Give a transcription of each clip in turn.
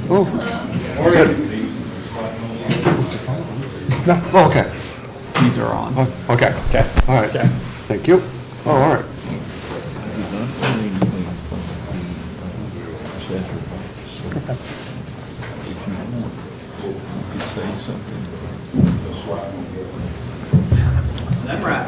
Oh, good. No, oh, okay. These are on. Oh, okay. Okay. All right. Okay. Thank you. Oh, all right. Them right.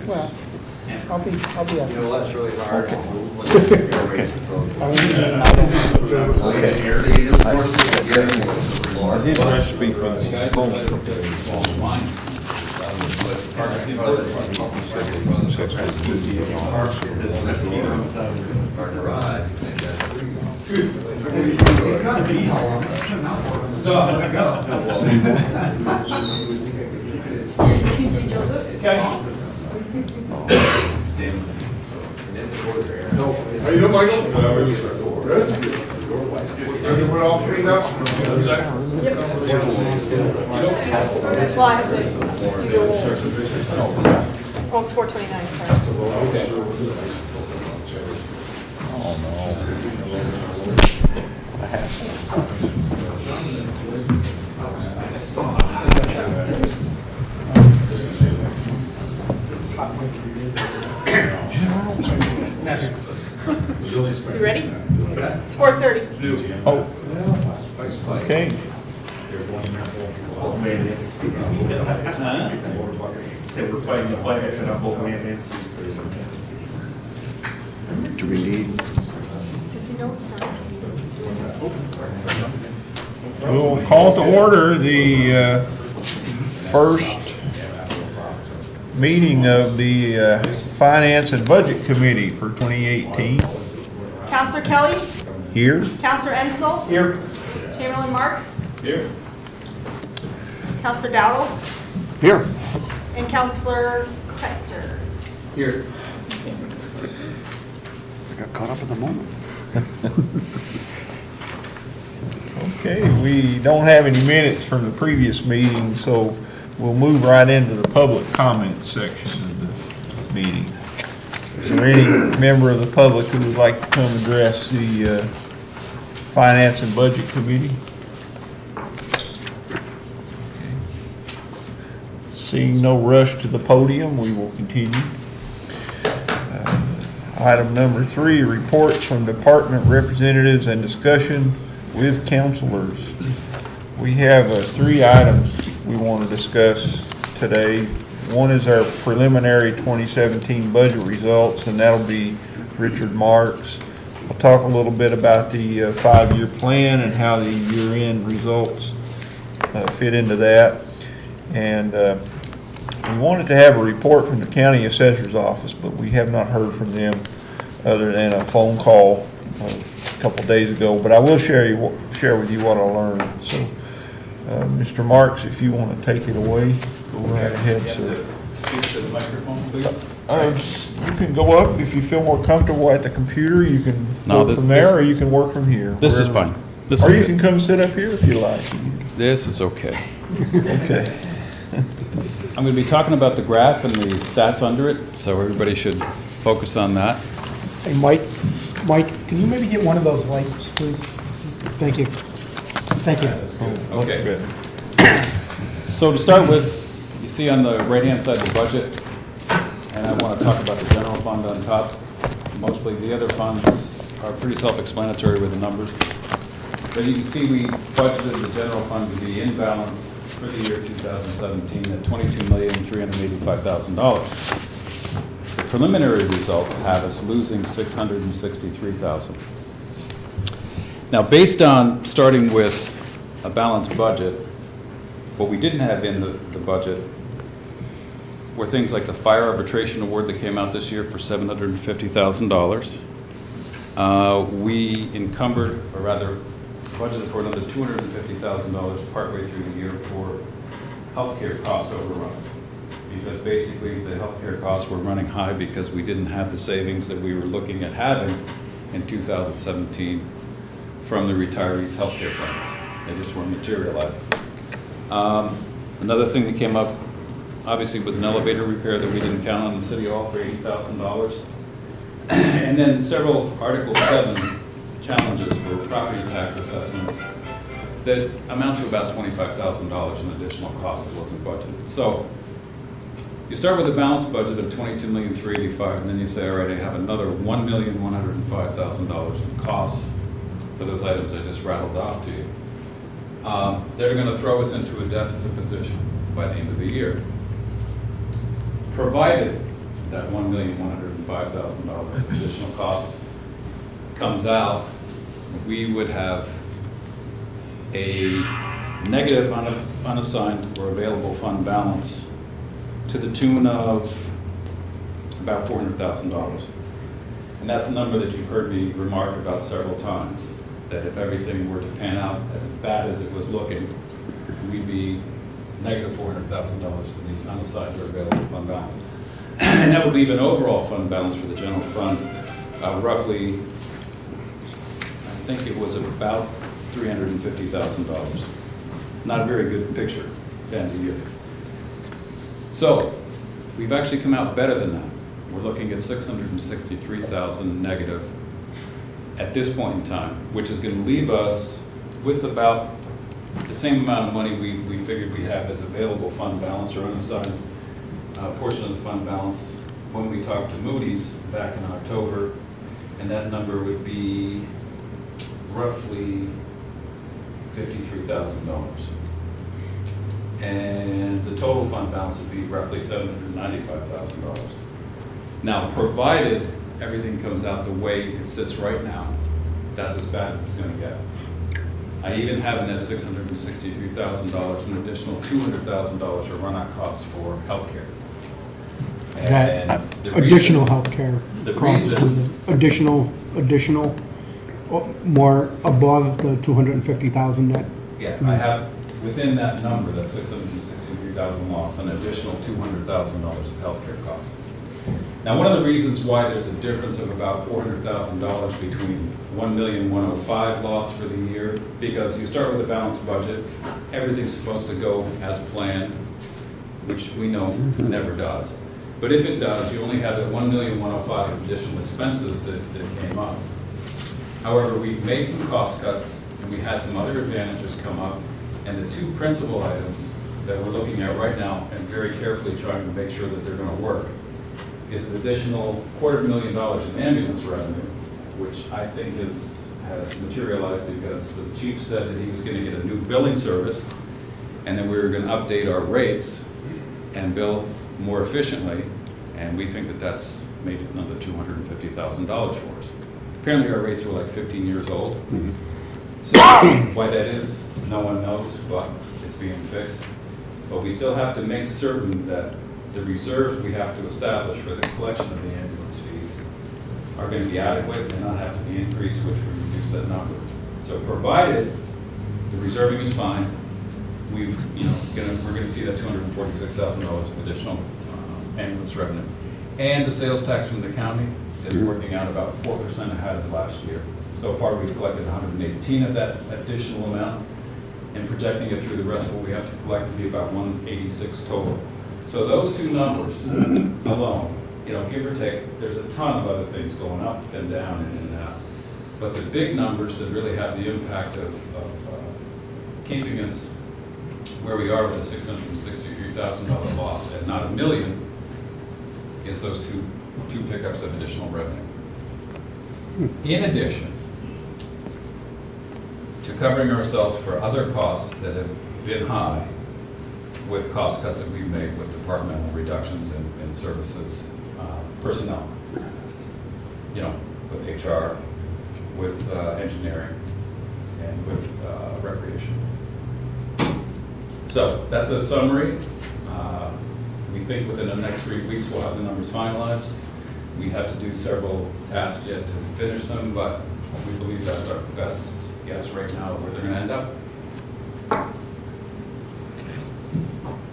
Well, I'll be up. That's really hard. I did not speak on the phone. Excuse me, Joseph. How you doing, Michael? Good. Everyone all cleaned up? Well, I have to do oh, it's 429, sorry. Okay. You ready? It's 4:30. Oh, okay. Said we're fighting the flag. I said I'm both maintenance. Do we need? Does he know he's on TV? We'll call to order the first meeting of the Finance and Budget Committee for 2018. Counselor Kelly? Here. Counselor Ensel? Here. Chamberlain Marks? Here. Counselor Dowdle? Here. And Counselor Kretzer? Here. I got caught up in the moment. Okay, we don't have any minutes from the previous meeting, so we'll move right into the public comment section of the meeting. Is there any member of the public who would like to come address the Finance and Budget Committee? Okay. Seeing no rush to the podium, we will continue. Item number 3, reports from department representatives and discussion with counselors. We have 3 items we want to discuss today. One is our preliminary 2017 budget results, and that'll be Richard Marks. I'll talk a little bit about the 5-year plan and how the year-end results fit into that. And we wanted to have a report from the county assessor's office, but we have not heard from them other than a phone call a couple days ago. But I will share with you what I learned. So, Mr. Marks, if you want to take it away, go right ahead, sir. Speak to the microphone, please. You can go up if you feel more comfortable at the computer. You can No, work from there, or you can work from here. This is wherever. fine. This Or is you good. can come sit up here if you like. This is okay. Okay. I'm going to be talking about the graph and the stats under it, so everybody should focus on that. Hey, Mike, can you maybe get one of those lights, please? Thank you. Thank you. Okay. Good. So to start with, you see on the right-hand side the budget, and I want to talk about the general fund on top. Mostly the other funds are pretty self-explanatory with the numbers. But you can see we budgeted the general fund to be in balance for the year 2017 at $22,385,000. The preliminary results have us losing $663,000. Now, based on starting with a balanced budget, what we didn't have in the budget were things like the fire arbitration award that came out this year for $750,000. We encumbered, or rather budgeted for another $250,000 partway through the year for healthcare cost overruns. Because basically the healthcare costs were running high because we didn't have the savings that we were looking at having in 2017 from the retirees' healthcare plans. They just weren't materializing. Another thing that came up obviously was an elevator repair that we didn't count on in City Hall for $80,000. And then several Article 7 challenges for property tax assessments that amount to about $25,000 in additional costs that wasn't budgeted. So you start with a balanced budget of $22,385,000, and then you say, all right, I have another $1,105,000 in costs for those items I just rattled off to you. They're going to throw us into a deficit position by the end of the year. Provided that $1,105,000 additional cost comes out, we would have a negative unassigned or available fund balance to the tune of about $400,000. And that's the number that you've heard me remark about several times, that if everything were to pan out as bad as it was looking, we'd be negative $400,000 in the unassigned or available fund balance. And that would leave an overall fund balance for the general fund roughly, I think it was about $350,000. Not a very good picture at the end of the year. So we've actually come out better than that. We're looking at $663,000 negative at this point in time, which is going to leave us with about the same amount of money we figured we have as available fund balance or unassigned portion of the fund balance when we talked to Moody's back in October, and that number would be roughly $53,000. And the total fund balance would be roughly $795,000. Now, provided everything comes out the way it sits right now, that's as bad as it's going to get. I even have in that $663,000 an additional $200,000 of run-out costs for healthcare. And the Additional reason- healthcare the costs, reason- additional, more above the 250,000 net. Yeah, I have within that number, that $663,000 loss, an additional $200,000 of healthcare costs. Now, one of the reasons why there's a difference of about $400,000 between $1,105,000 loss for the year, because you start with a balanced budget, everything's supposed to go as planned, which we know never does. But if it does, you only have that $1,105,000 of additional expenses that came up. However, we've made some cost cuts, and we had some other advantages come up, and the two principal items that we're looking at right now and very carefully trying to make sure that they're going to work is an additional $250,000 in ambulance revenue, which I think has materialized because the chief said that he was going to get a new billing service, and then we were going to update our rates and bill more efficiently, and we think that that's made another $250,000 for us. Apparently our rates were like 15 years old. So why that is, no one knows, but it's being fixed. But we still have to make certain that the reserves we have to establish for the collection of the ambulance fees are going to be adequate and not have to be increased, which would reduce that number. So provided the reserving is fine, we're going to see that $246,000 of additional ambulance revenue. And the sales tax from the county is working out about 4% ahead of last year. So far, we've collected 118 of that additional amount, and projecting it through the rest of what we have to collect to be about 186 total. So those two numbers alone, give or take, there's a ton of other things going up and down and in and out. But the big numbers that really have the impact of keeping us where we are with a $663,000 loss at not $1 million is those two pickups of additional revenue. In addition to covering ourselves for other costs that have been high with cost cuts that we've made with departmental reductions in services, personnel, with HR, with engineering, and with recreation. So that's a summary. We think within the next 3 weeks we'll have the numbers finalized. We have to do several tasks yet to finish them, but we believe that's our best guess right now of where they're going to end up.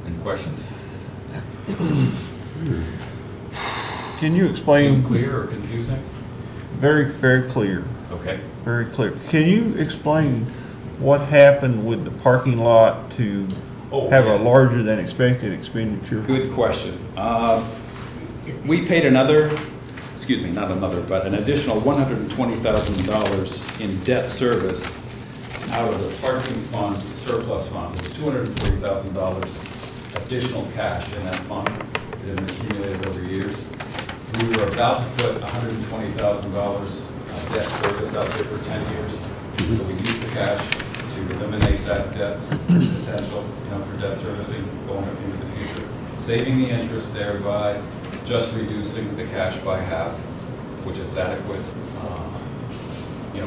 Any questions? Can you explain? Seem clear or confusing? Very, very clear. Okay. Very clear. Can you explain what happened with the parking lot to have a yes. larger than expected expenditure? Good question. We paid another, excuse me, not another, but an additional $120,000 in debt service out of the parking fund surplus fund. There's $240,000 additional cash in that fund that had accumulated over years. We were about to put $120,000 debt service out there for 10 years. So we used the cash to eliminate that debt potential, for debt servicing going into the future. Saving the interest thereby, just reducing the cash by half, which is adequate,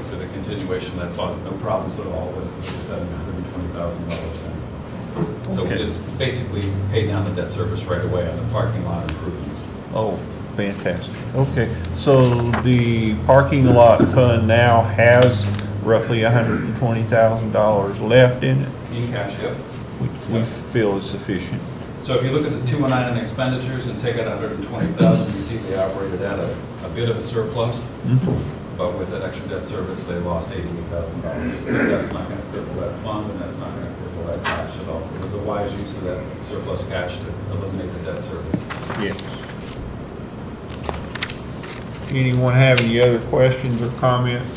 for the continuation of that fund. No problems at all with setting $120,000 in. So we Okay. just basically pay down the debt service right away on the parking lot improvements. Oh, fantastic. Okay, so the parking lot fund now has roughly $120,000 left in it, In cash, yep. which we feel is sufficient. So if you look at the 219 in expenditures and take out 120,000, you see they operated at a bit of a surplus, but with that extra debt service, they lost $88,000. That's not going to cripple that fund, and that's not going to cripple that cash at all. It was a wise use of that surplus cash to eliminate the debt service. Yes. Anyone have any other questions or comments?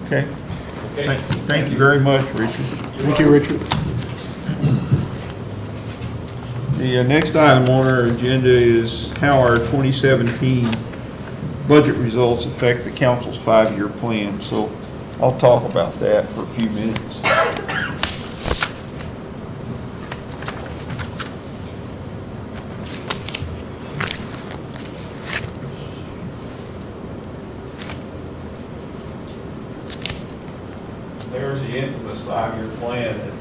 Okay. Thank you very much, Richard. Thank you, Richard. The next item on our agenda is how our 2017 budget results affect the council's 5-year plan. So I'll talk about that for a few minutes. There's the infamous 5-year plan that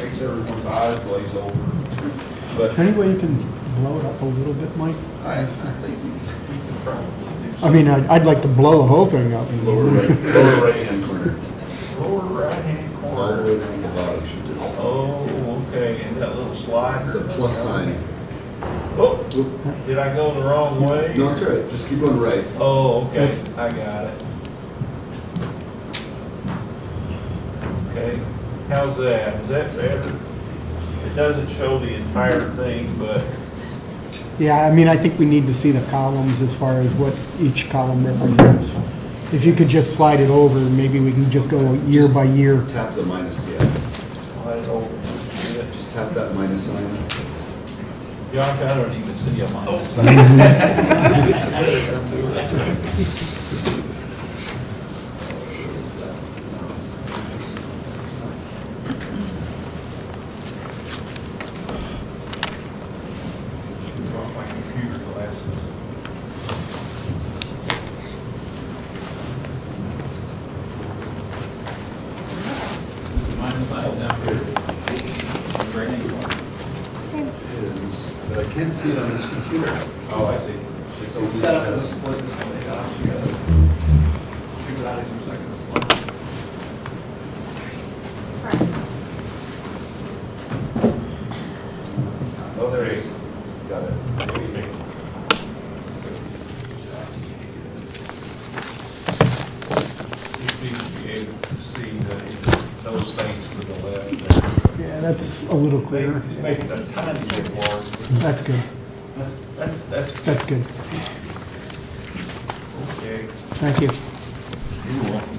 makes everyone's eyes glaze over. Is But there any way you can blow it up a little bit, Mike? I think we I mean, I'd like to blow the whole thing up. lower right-hand corner. lower right-hand All corner. the way down to the bottom should do. Oh, okay, and that little slider. The plus sign. Oh, Oop. did I go the wrong way? No, it's all right. Just keep going right. Oh, okay, That's- I got it. Okay, how's that? Is that better? It doesn't show the entire thing, but Yeah, I mean, I think we need to see the columns as far as what each column represents. If you could just slide it over, maybe we can just go year by year. Tap the minus, yeah. slide it over. Just tap that minus sign. Josh, I don't even see a minus. My computer glasses. Minus sign down here. Right hand corner. Is, but I can't see it on this computer. Oh, I see. It's only Set up has- this split this way, you gotta figure that out in 2 seconds. Oh, there it is. Got it. You need to be able to see those things to the left. Yeah, that's a little clearer. Make it a tiny bit larger. That's good. That's That's good. okay. Thank you. You're welcome.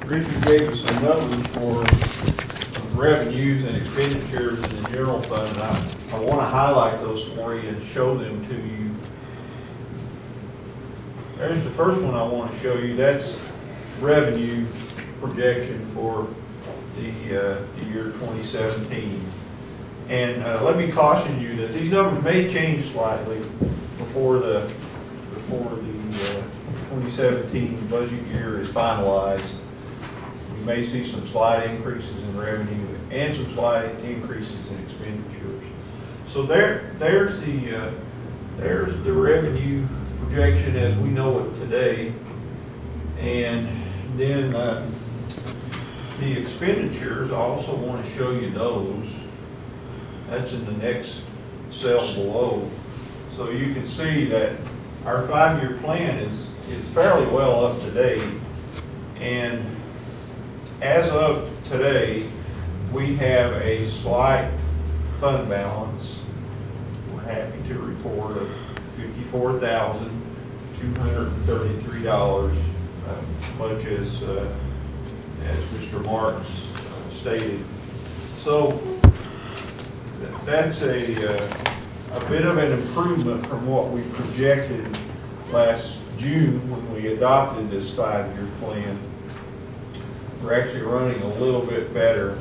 Richard gave us some numbers for revenues and expenditures in the general fund, and I want to highlight those for you and show them to you. There's the first one I want to show you. That's revenue projection for the year 2017. And let me caution you that these numbers may change slightly before the 2017 budget year is finalized. You may see some slight increases in revenue and some slight increases in expenditures. So there's the revenue projection as we know it today. And then the expenditures, I also want to show you those. That's in the next cell below. So you can see that our 5-year plan is fairly well up to date. And as of today, we have a slight fund balance. We're happy to report of $54,233, much as Mr. Marks stated. So that's a bit of an improvement from what we projected last June when we adopted this 5-year plan. We're actually running a little bit better,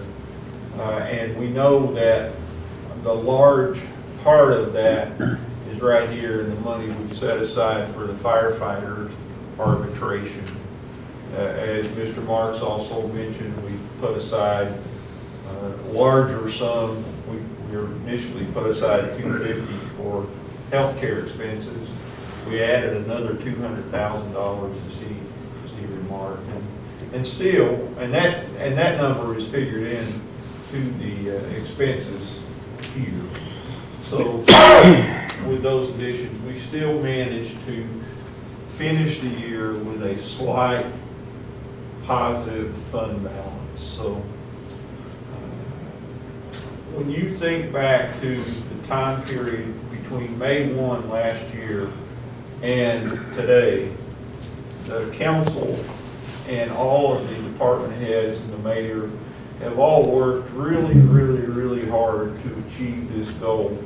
and we know that the large part of that is right here in the money we've set aside for the firefighters arbitration. As Mr. Marks also mentioned, we put aside a larger sum. We initially put aside $250 for healthcare expenses. We added another $200,000 as he remarked, and still, and that number is figured in to the expenses here. So with those additions, we still managed to finish the year with a slight positive fund balance. So when you think back to the time period between May 1 last year and today, the council and all of the department heads and the mayor have all worked really, really, really hard to achieve this goal.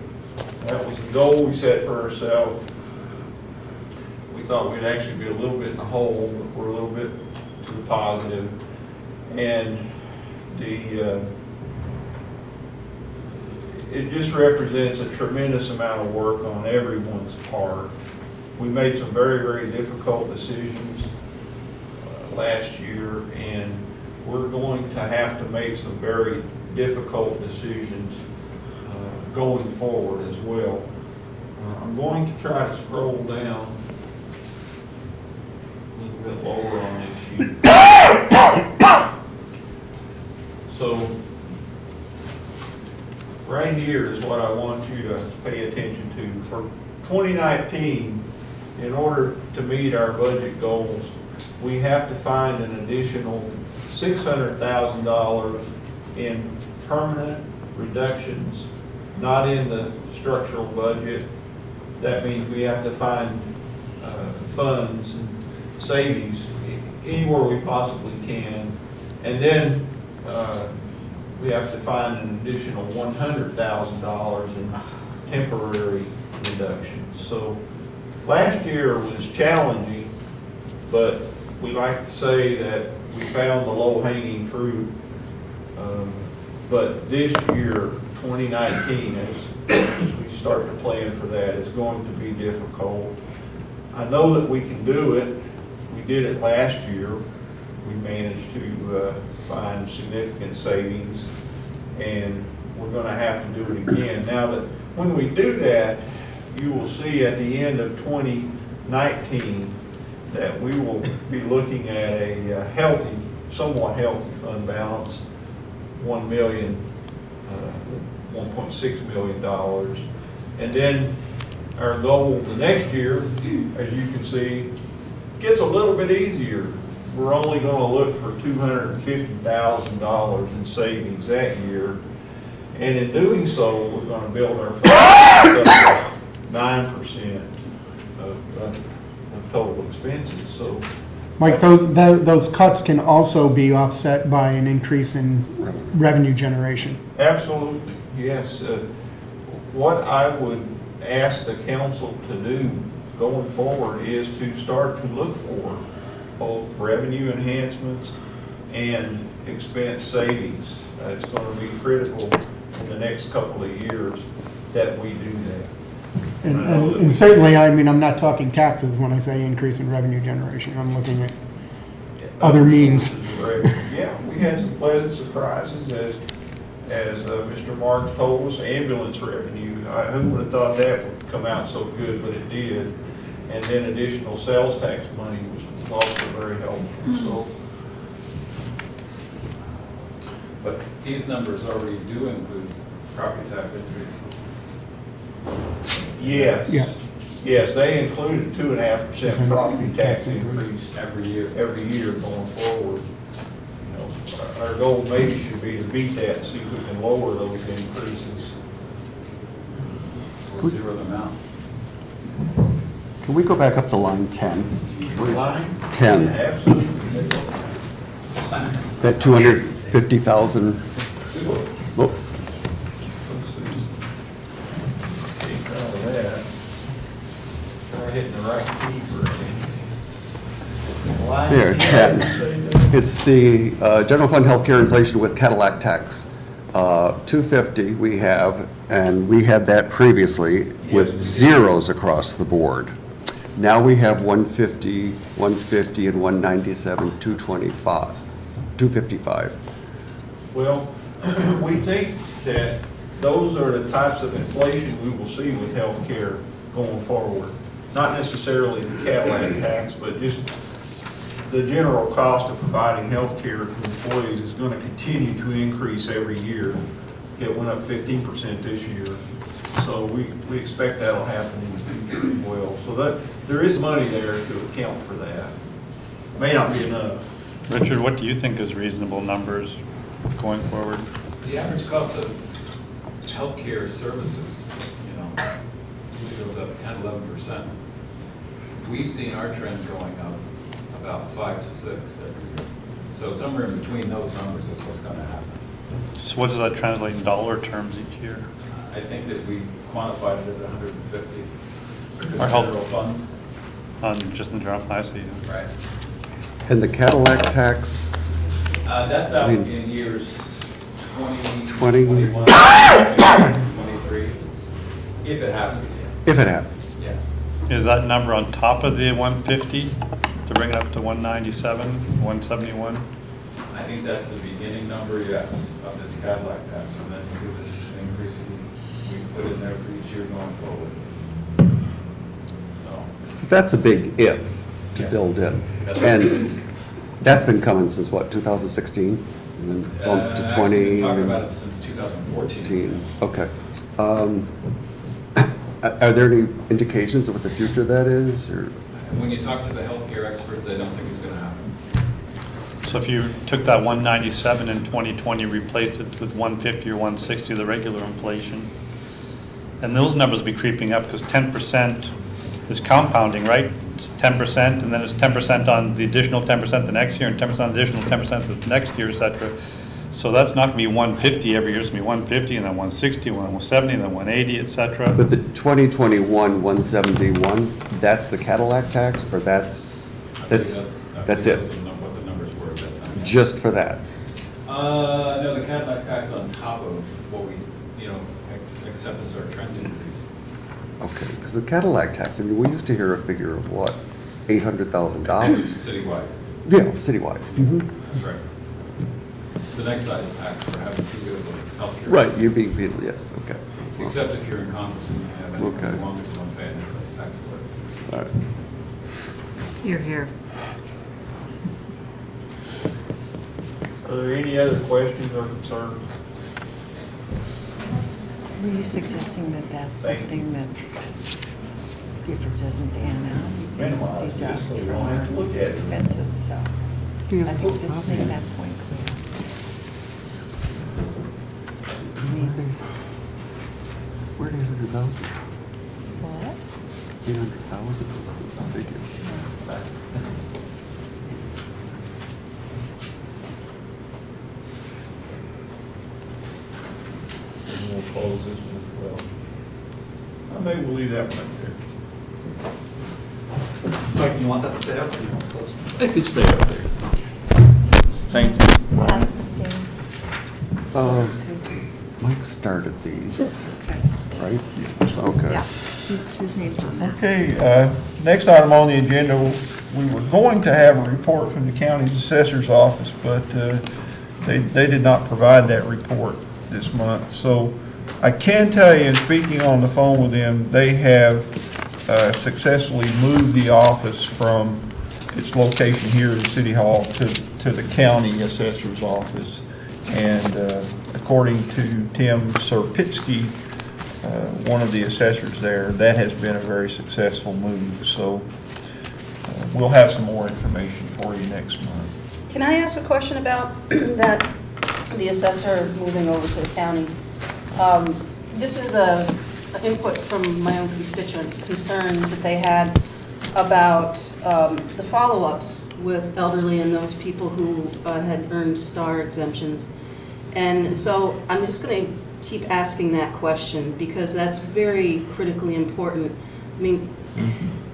That was the goal we set for ourselves. We thought we'd actually be a little bit in the hole, but we're a little bit to the positive. And it just represents a tremendous amount of work on everyone's part. We made some very, very difficult decisions last year, and we're going to have to make some very difficult decisions going forward as well. I'm going to try to scroll down a little bit lower on this sheet. So right here is what I want you to pay attention to. For 2019, in order to meet our budget goals, we have to find an additional $600,000 in permanent reductions, not in the structural budget. That means we have to find funds and savings anywhere we possibly can. And then we have to find an additional $100,000 in temporary reductions. So last year was challenging, but we like to say that we found the low-hanging fruit. But this year, 2019, as we start to plan for that, is going to be difficult. I know that we can do it. We did it last year. We managed to find significant savings, and we're going to have to do it again. Now that when we do that, you will see at the end of 2019 that we will be looking at a healthy, somewhat healthy fund balance, $1.6 million. And then our goal the next year, as you can see, gets a little bit easier. We're only going to look for $250,000 in savings that year. And in doing so, we're going to build our fund up to 9% of total expenses. So, Mike, those cuts can also be offset by an increase in revenue generation. absolutely, yes. What I would ask the council to do going forward is to start to look for both revenue enhancements and expense savings. It's going to be critical in the next couple of years that we do that. And certainly, I mean, I'm not talking taxes when I say increase in revenue generation. I'm looking at other means. Yeah, we had some pleasant surprises as Mr. Marks told us. Ambulance revenue, who would have thought that would come out so good, but it did. And then additional sales tax money was also very helpful. So, But these numbers already do include property tax increases. Yes. Yeah. Yes, they included 2.5% property tax increase Every year. every year going forward. You know, our goal maybe should be to beat that and see if we can lower those increases. We'll zero them out. Can we go back up to line 10? Line? 10, Absolutely. that 250,000. Oh, Keep track of that. Try hitting the right key for it. There, 10. It's the general fund healthcare inflation with Cadillac tax. 250 we have, and we had that previously with zeros across the board. Now we have 150, 150, and 197, 255. Well, we think that those are the types of inflation we will see with healthcare going forward. Not necessarily the Cadillac tax, but just the general cost of providing healthcare to employees is going to continue to increase every year. It went up 15% this year. So we expect that'll happen in the future as well. So that there is money there to account for that. May not be enough. Richard, what do you think is reasonable numbers going forward? The average cost of healthcare services, usually goes up 10, 11%. We've seen our trends going up about 5 to 6 every year. So somewhere in between those numbers is what's going to happen. So what does that translate in dollar terms each year? I think that we quantified it at 150. Our health- General fund. Just in general, I see. Right. And the Cadillac tax, That's out I mean, in years 20, 20. 21, 23, if it happens. if it happens. Yes. Is that number on top of the 150 to bring it up to 197, 171? I think that's the beginning number, yes, of the Cadillac tax, and then you see this increase we put in there for each year going forward. So, So that's a big if to Yes. build in. That's right. And that's been coming since what, 2016? And then bumped to actually, 20? we've been talking and about it since 2014. 15. Okay. Are there any indications of what the future of that is, or? And when you talk to the healthcare experts, they don't think it's going to happen. So if you took that 197 in 2020, replaced it with 150 or 160, the regular inflation, and those numbers will be creeping up because 10% is compounding, right? It's 10%, and then it's 10% on the additional 10% the next year, and 10% on the additional 10% the next year, et cetera. So that's not going to be 150 every year. It's going to be 150, and then 160, and then 170, and then 180, et cetera. But the 2021 171, that's the Cadillac tax, or that's I it? believe those are what the numbers were at that time. Just for that? No, the Cadillac tax on top of what we, accept as our trend increase. Okay, because the Cadillac tax, I mean, we used to hear a figure of what, $800,000? Citywide, Yeah, citywide. that's right. It's an excise tax for having too good of a healthcare. Right, you being, yes, okay. Except if you're in Congress and you have any Okay. longer, you don't pay an excise tax for it. All right. You're here. Are there any other questions or concerns? Were you suggesting that that's Thank you. something that, if it doesn't pan out, you can Minimize it, deduct so we from don't have to look at our it. expenses, so. Let's just make that point clear. Where did 800,000? What? 800,000 was the figure. And we'll close this one as well. Maybe we'll leave that one up there. Mike, you want that to stay up or you want to close? It could stay up there. Thank you. That's sustained. Mike started these, Okay. right? Okay. Yeah, his name's on that. Okay, next item on the agenda, we were going to have a report from the county's assessor's office, but they did not provide that report this month. So I can tell you, in speaking on the phone with them, they have successfully moved the office from its location here at City Hall to the county assessor's office. And according to Tim Serpitsky, one of the assessors there. That has been a very successful move, so we'll have some more information for you next month. Can I ask a question about that, the assessor moving over to the county? This is a input from my own constituents, concerns that they had about the follow-ups with elderly and those people who had earned STAR exemptions. And so I'm just going to keep asking that question because that's very critically important. I mean,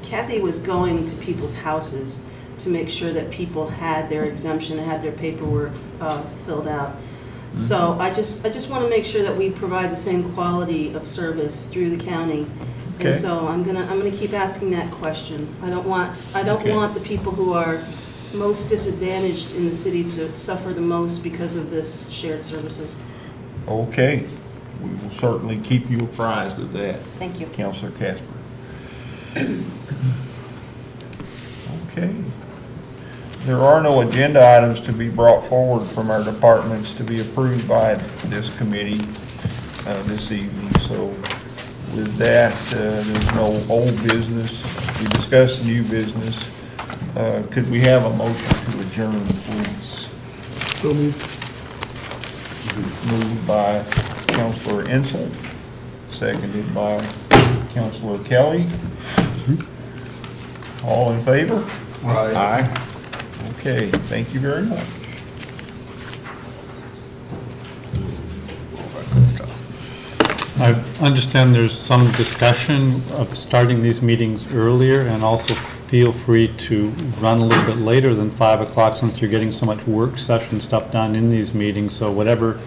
Kathy was going to people's houses to make sure that people had their exemption, had their paperwork filled out. So I just want to make sure that we provide the same quality of service through the county. Okay. And so I'm gonna keep asking that question. I don't want the people who are most disadvantaged in the city to suffer the most because of this shared services. Okay, we will certainly keep you apprised of that. Thank you. Councilor Casper. Okay. There are no agenda items to be brought forward from our departments to be approved by this committee this evening. So with that, there's no old business. We discussed new business. Could we have a motion to adjourn, please? So moved. Moved by Councilor Insel, seconded by Councilor Kelly. All in favor? Aye. Okay, thank you very much. I understand there's some discussion of starting these meetings earlier, and also feel free to run a little bit later than 5 o'clock since you're getting so much work session stuff done in these meetings, so whatever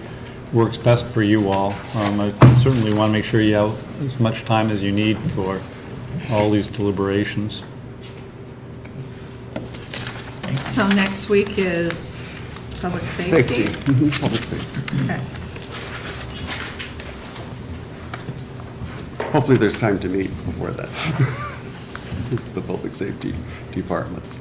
works best for you all. I certainly want to make sure you have as much time as you need for all these deliberations. So next week is public safety? Public safety. Okay. Hopefully there's time to meet before that. The public safety departments.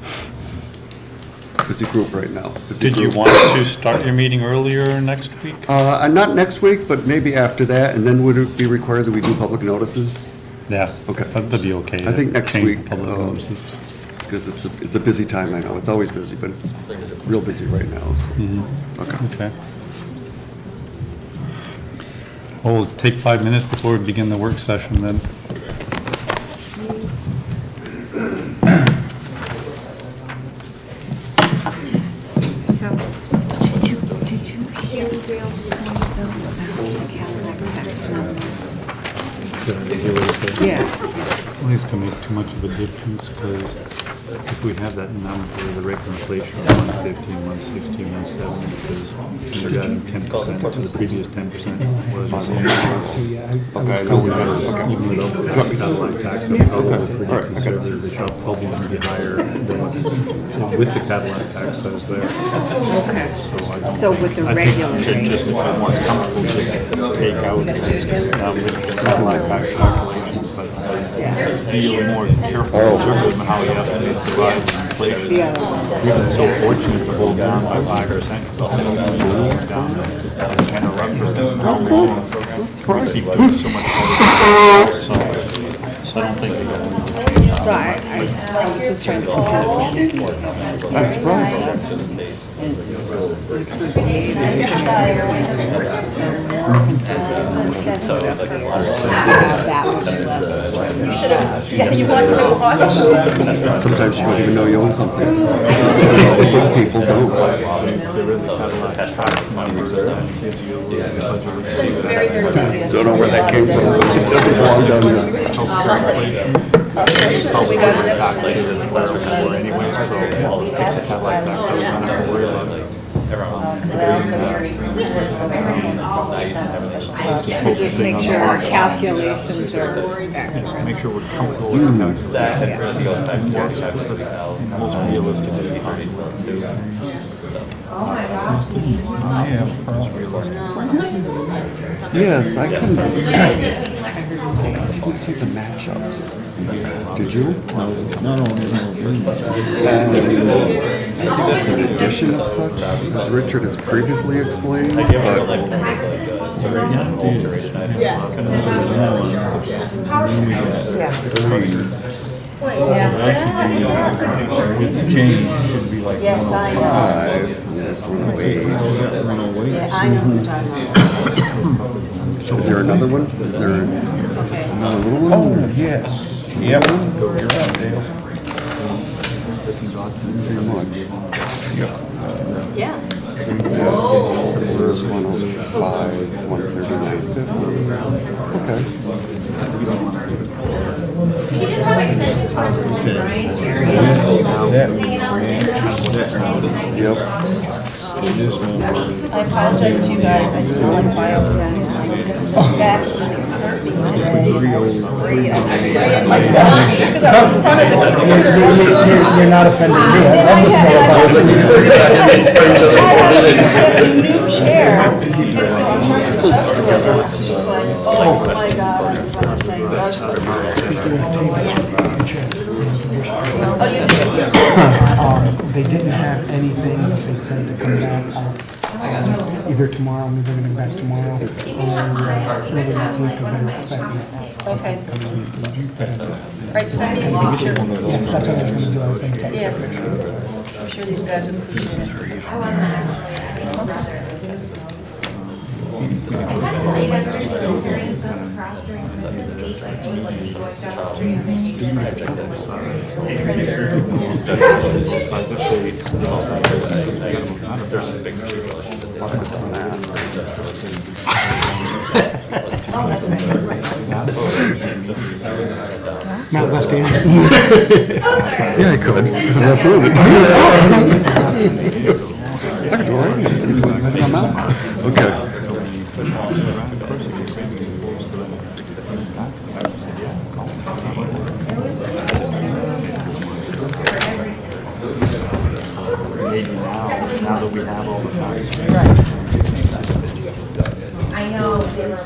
Busy group right now. Busy Did you group. want to start your meeting earlier next week? Not next week, but maybe after that, and then would it be required that we do public notices? Yeah. Okay. That'd be okay. I think next Change the week, public notices. because it's a busy time, I know. It's always busy, but it's real busy right now, so. Okay. Well, we'll take 5 minutes before we begin the work session then. So, did you hear Bill's point though about the Cadillac tax number? Yeah. I think it's going to make too much of a difference because if we have that number, the rate of inflation of 150, 160, 170, because you're adding 10% to the previous 10%. Okay, I know we got it, okay. Even though the Cadillac tax is probably pretty conservative, the shop probably going to be higher than what with the Cadillac tax says there. Okay. So I don't So with the regular should rate. just, if I'm more comfortable, just take out with the Cadillac tax calculations, but be more careful and conservative in how we estimate the rise in inflation. We've been so fortunate to hold down by 5%, because all the down to 10 or 11% now we're getting keep doing so much better. So I don't think we're going to. So I was just trying to consider. I'm surprised. That much less. Yeah, you want to watch? Sometimes you don't even know you own something. People don't. There is a Cadillac tax number that gives you a little bit of budget. Very, very busy. Don't know where that came from. It doesn't belong down here. Healthcare inflation. Probably back to the where we were anyway, so I'll take the Cadillac tax, so I'm not worried about it. Just make sure our calculations are accurate. Make sure we're comfortable with the calculation. It's more, most realistically. Yes, I couldn't see the matchups. Did you? No. it's an addition of such, as Richard has previously explained, but Yes, I know. 5, there's 108. Yeah, I know what you're talking about. Is there another one? Is there Okay. another little one? Oh, yes. Yep, you're right, Dale. Pretty much. Yeah. There's 105, 139.50. Okay. You can just have extension cords from like Brian's area. Hanging out there. Yep. I apologize to you guys, I smell like biofilm. Back hurt me today. I was spraying my stuff because I was in front of the computer. You're not offending me. I Then I love the smell of biofilm. had to sit in a new chair, and so I'm trying to adjust to it, and I'm just like, oh my God, I'm just like, thanks. Oh, you did? They didn't have anything, but they said to come back either tomorrow, maybe they're gonna be back tomorrow, or early next week, because I'm expecting it. Okay. Right, send me a picture. Yeah, that's what I was gonna do, I was gonna text Yeah. you a picture. I'm sure these guys would appreciate it. So you guys are gonna be carrying stuff across during Christmas week, like you would like be going down the street and then you can like. Not left-handed. Yeah, I could, because I'm left-handed. I could do it right here. I'm out. Okay. Now that we have all the facts. I know they were.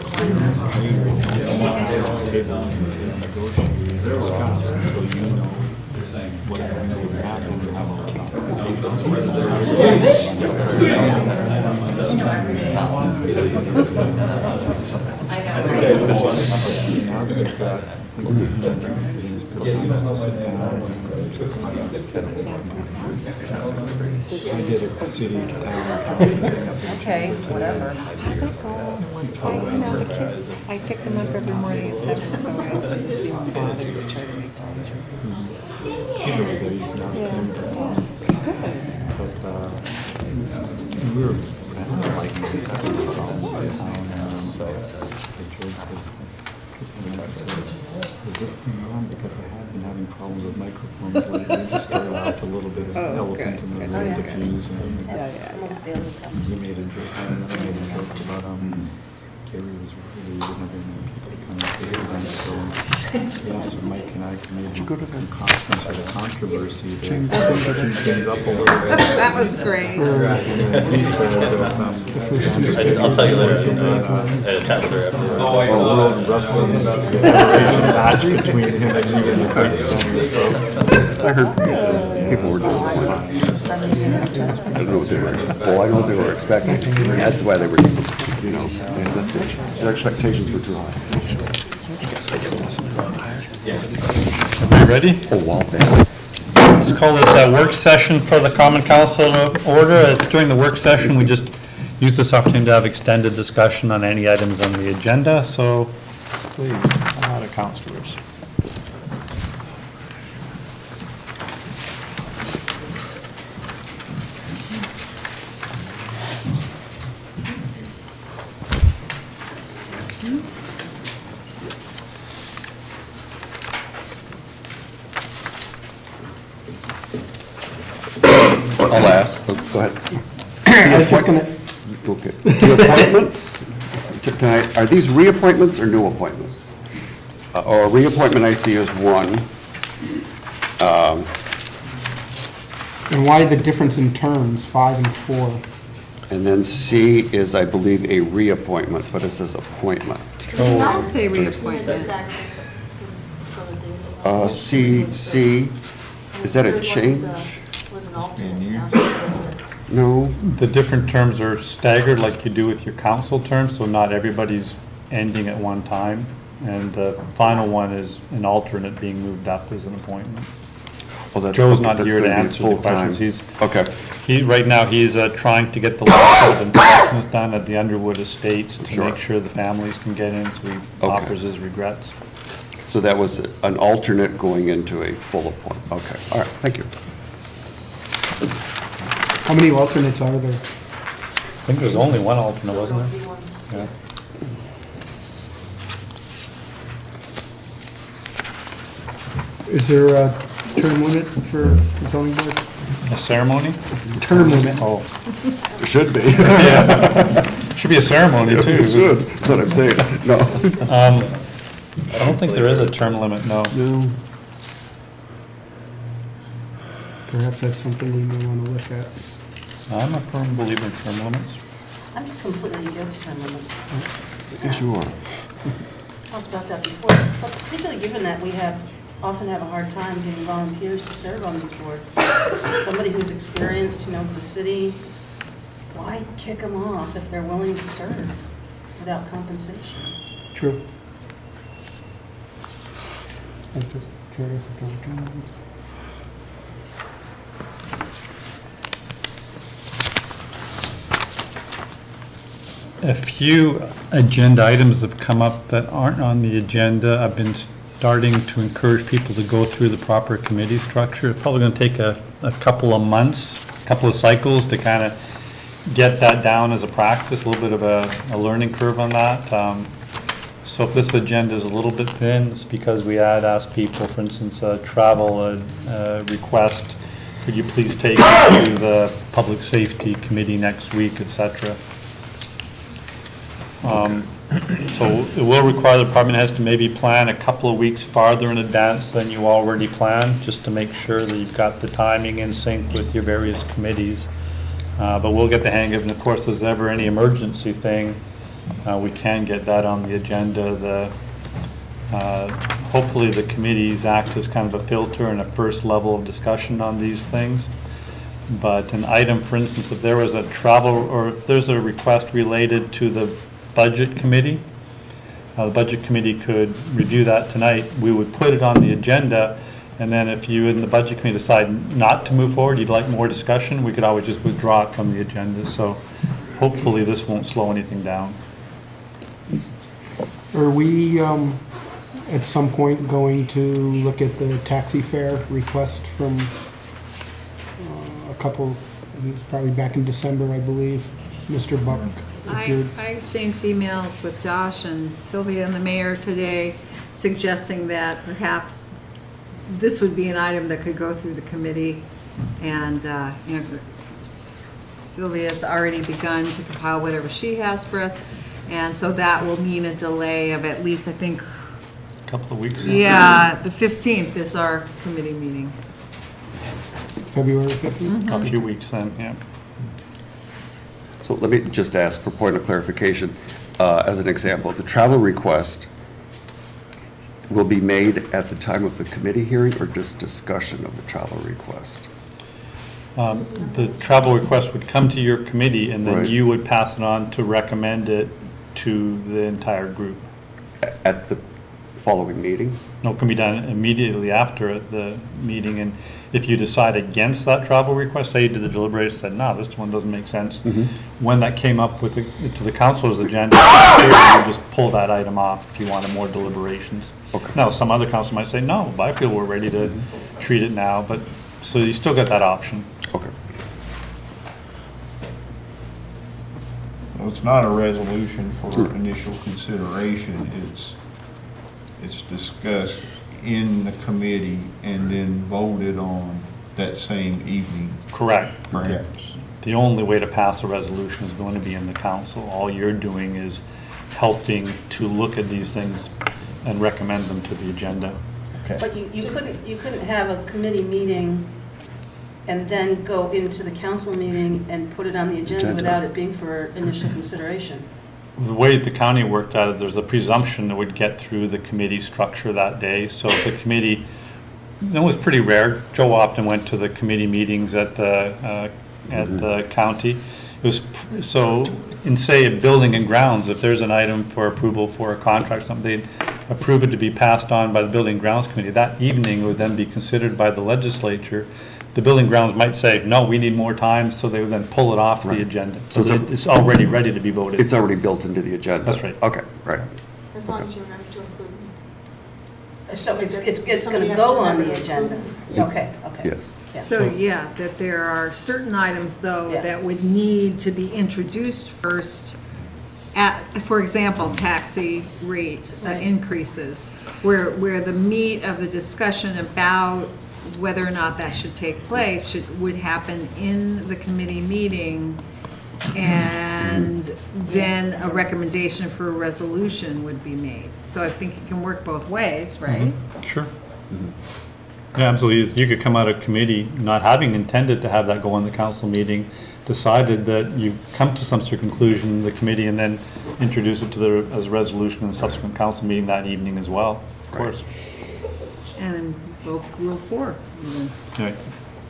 Okay, whatever. The kids, I pick them up every morning at 7, so I don't see them bother to try to make time. Is this thing on? Because I have been having problems with microphones lately. Just started off a little bit of elephant in the room diffuse. Almost daily. You made a joke, I made a joke about, Gary was really having people come to his event, so he asked Mike and I to maybe some sort of controversy to keep things up a little bit. That was great. And he said, I'll tell you later. I had a chat with her after. oh, I saw that. Wrestling match between him and you and the stuff. I heard people were disappointed. I don't know what they were, well, I know what they were expecting. That's why they were disappointed, you know. Their expectations were too high. Are we ready? Oh, wow, bad. Let's call this a work session for the Common Council to order. During the work session, we just use this opportunity to have extended discussion on any items on the agenda, so please, come out of councilors. I'll ask, oh, go ahead. I was just gonna, Okay. The appointments tonight, are these reappointments or new appointments? Or reappointment I see is one. and why the difference in terms, 5 and 4? And then C is, I believe, a reappointment, but it says appointment. I'll say reappointment. C, is that a change? been you. No, The different terms are staggered like you do with your council terms, so not everybody's ending at one time. And the final one is an alternate being moved up as an appointment. well, that's. Joe's not that's here to gonna be answer the full-time. questions. Okay, Right now, he's trying to get the last set of inspections done at the Underwood Estates to Sure. make sure the families can get in, so he offers his regrets. so that was an alternate going into a full appointment. Okay, all right, thank you. How many alternates are there? I think there's only one alternate, wasn't there? Yeah. Is there a term limit for the zoning board? A ceremony? Term limit. Oh, It should be. should be a ceremony too. It should, that's what I'm saying, no. I don't think there is a term limit, no. No. Perhaps that's something we may want to look at. I'm a firm believer in term limits. I'm completely against term limits. Yes, you are. Talked about that before, but particularly given that we often have a hard time getting volunteers to serve on these boards. Somebody who's experienced, who knows the city, why kick them off if they're willing to serve without compensation? True. I'm just curious if there's a term limit. A few agenda items have come up that aren't on the agenda. I've been starting to encourage people to go through the proper committee structure. It's probably going to take a couple of months, a couple of cycles to kind of get that down as a practice, a little bit of a learning curve on that. So if this agenda is a little bit thin, it's because we had asked people, for instance, a travel request, could you please take it to the Public Safety Committee next week, etc. So it will require the department heads to maybe plan a couple of weeks farther in advance than you already planned, just to make sure that you've got the timing in sync with your various committees. But we'll get the hang of it. And of course, if there's ever any emergency thing, we can get that on the agenda. Hopefully the committees act as kind of a filter and a first level of discussion on these things. But an item, for instance, if there was a travel or if there's a request related to the Budget Committee, the Budget Committee could review that tonight. We would put it on the agenda, and then if you in the Budget Committee decide not to move forward, you'd like more discussion, we could always just withdraw it from the agenda. So hopefully this won't slow anything down. Are we, at some point, going to look at the taxi fare request from a couple, it was probably back in December, I believe, Mr. Buck appeared? I exchanged emails with Josh and Sylvia and the mayor today suggesting that perhaps this would be an item that could go through the committee. And you know, Sylvia's already begun to compile whatever she has for us. And so that will mean a delay of at least, I think, A couple of weeks. yeah, the 15th is our committee meeting. February 15th? A few weeks then, yeah. So let me just ask for point of clarification. As an example, the travel request will be made at the time of the committee hearing or just discussion of the travel request? The travel request would come to your committee, and then Right. you would pass it on to recommend it to the entire group. At the following meeting? No, it can be done immediately after the meeting, and if you decide against that travel request, say you did the deliberation, said, no, this one doesn't make sense. When that came up with to the council's agenda, you just pull that item off if you wanted more deliberations. Okay. Now, some other council might say, no, but I feel we're ready to treat it now, but, so you still got that option. Okay. Well, it's not a resolution for initial consideration. It's discussed in the committee and then voted on that same evening, Correct. perhaps. The only way to pass a resolution is going to be in the council. All you're doing is helping to look at these things and recommend them to the agenda. Okay. But you couldn't have a committee meeting and then go into the council meeting and put it on the agenda without it being for initial consideration. The way the county worked at it, there's a presumption that would get through the committee structure that day. So if the committee it was pretty rare. Joe often went to the committee meetings at the county. It was, so in say building and grounds, if there's an item for approval for a contract, or something, they'd approve it to be passed on by the building and grounds committee. That evening would then be considered by the legislature. The building grounds might say, no, we need more time, so they would then pull it off the agenda. So it's already ready to be voted. It's already built into the agenda. That's right. Okay, right. As long as you remember to include me. So it's going to go on the agenda? Okay, okay. Yes. Yeah. So, yeah, that there are certain items, though, Yeah. that would need to be introduced first at, for example, taxi rate increases, where the meat of the discussion about whether or not that should take place would happen in the committee meeting, and then a recommendation for a resolution would be made. So I think it can work both ways, right? Sure. Yeah, absolutely. You could come out of committee not having intended to have that go on the council meeting, decided that you come to some sort of conclusion in the committee, and then introduce it to as a resolution in the subsequent council meeting that evening as well, of course. And invoke Rule 4. Right.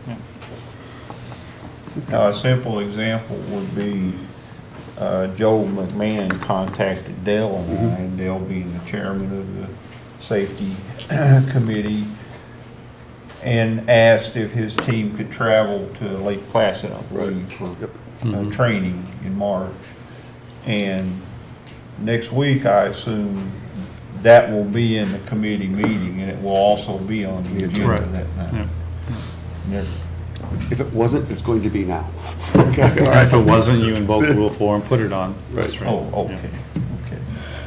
Yeah. Now, a simple example would be, Joe McMahon contacted Dale and I, and Dale being the chairman of the safety committee, and asked if his team could travel to Lake Placid, I believe, for training in March. And next week, I assume that will be in the committee meeting, and it will also be on the agenda that night. Yeah. If it wasn't, it's going to be now. If it wasn't, you invoke Rule 4 and put it on. Right. That's right. Oh, okay,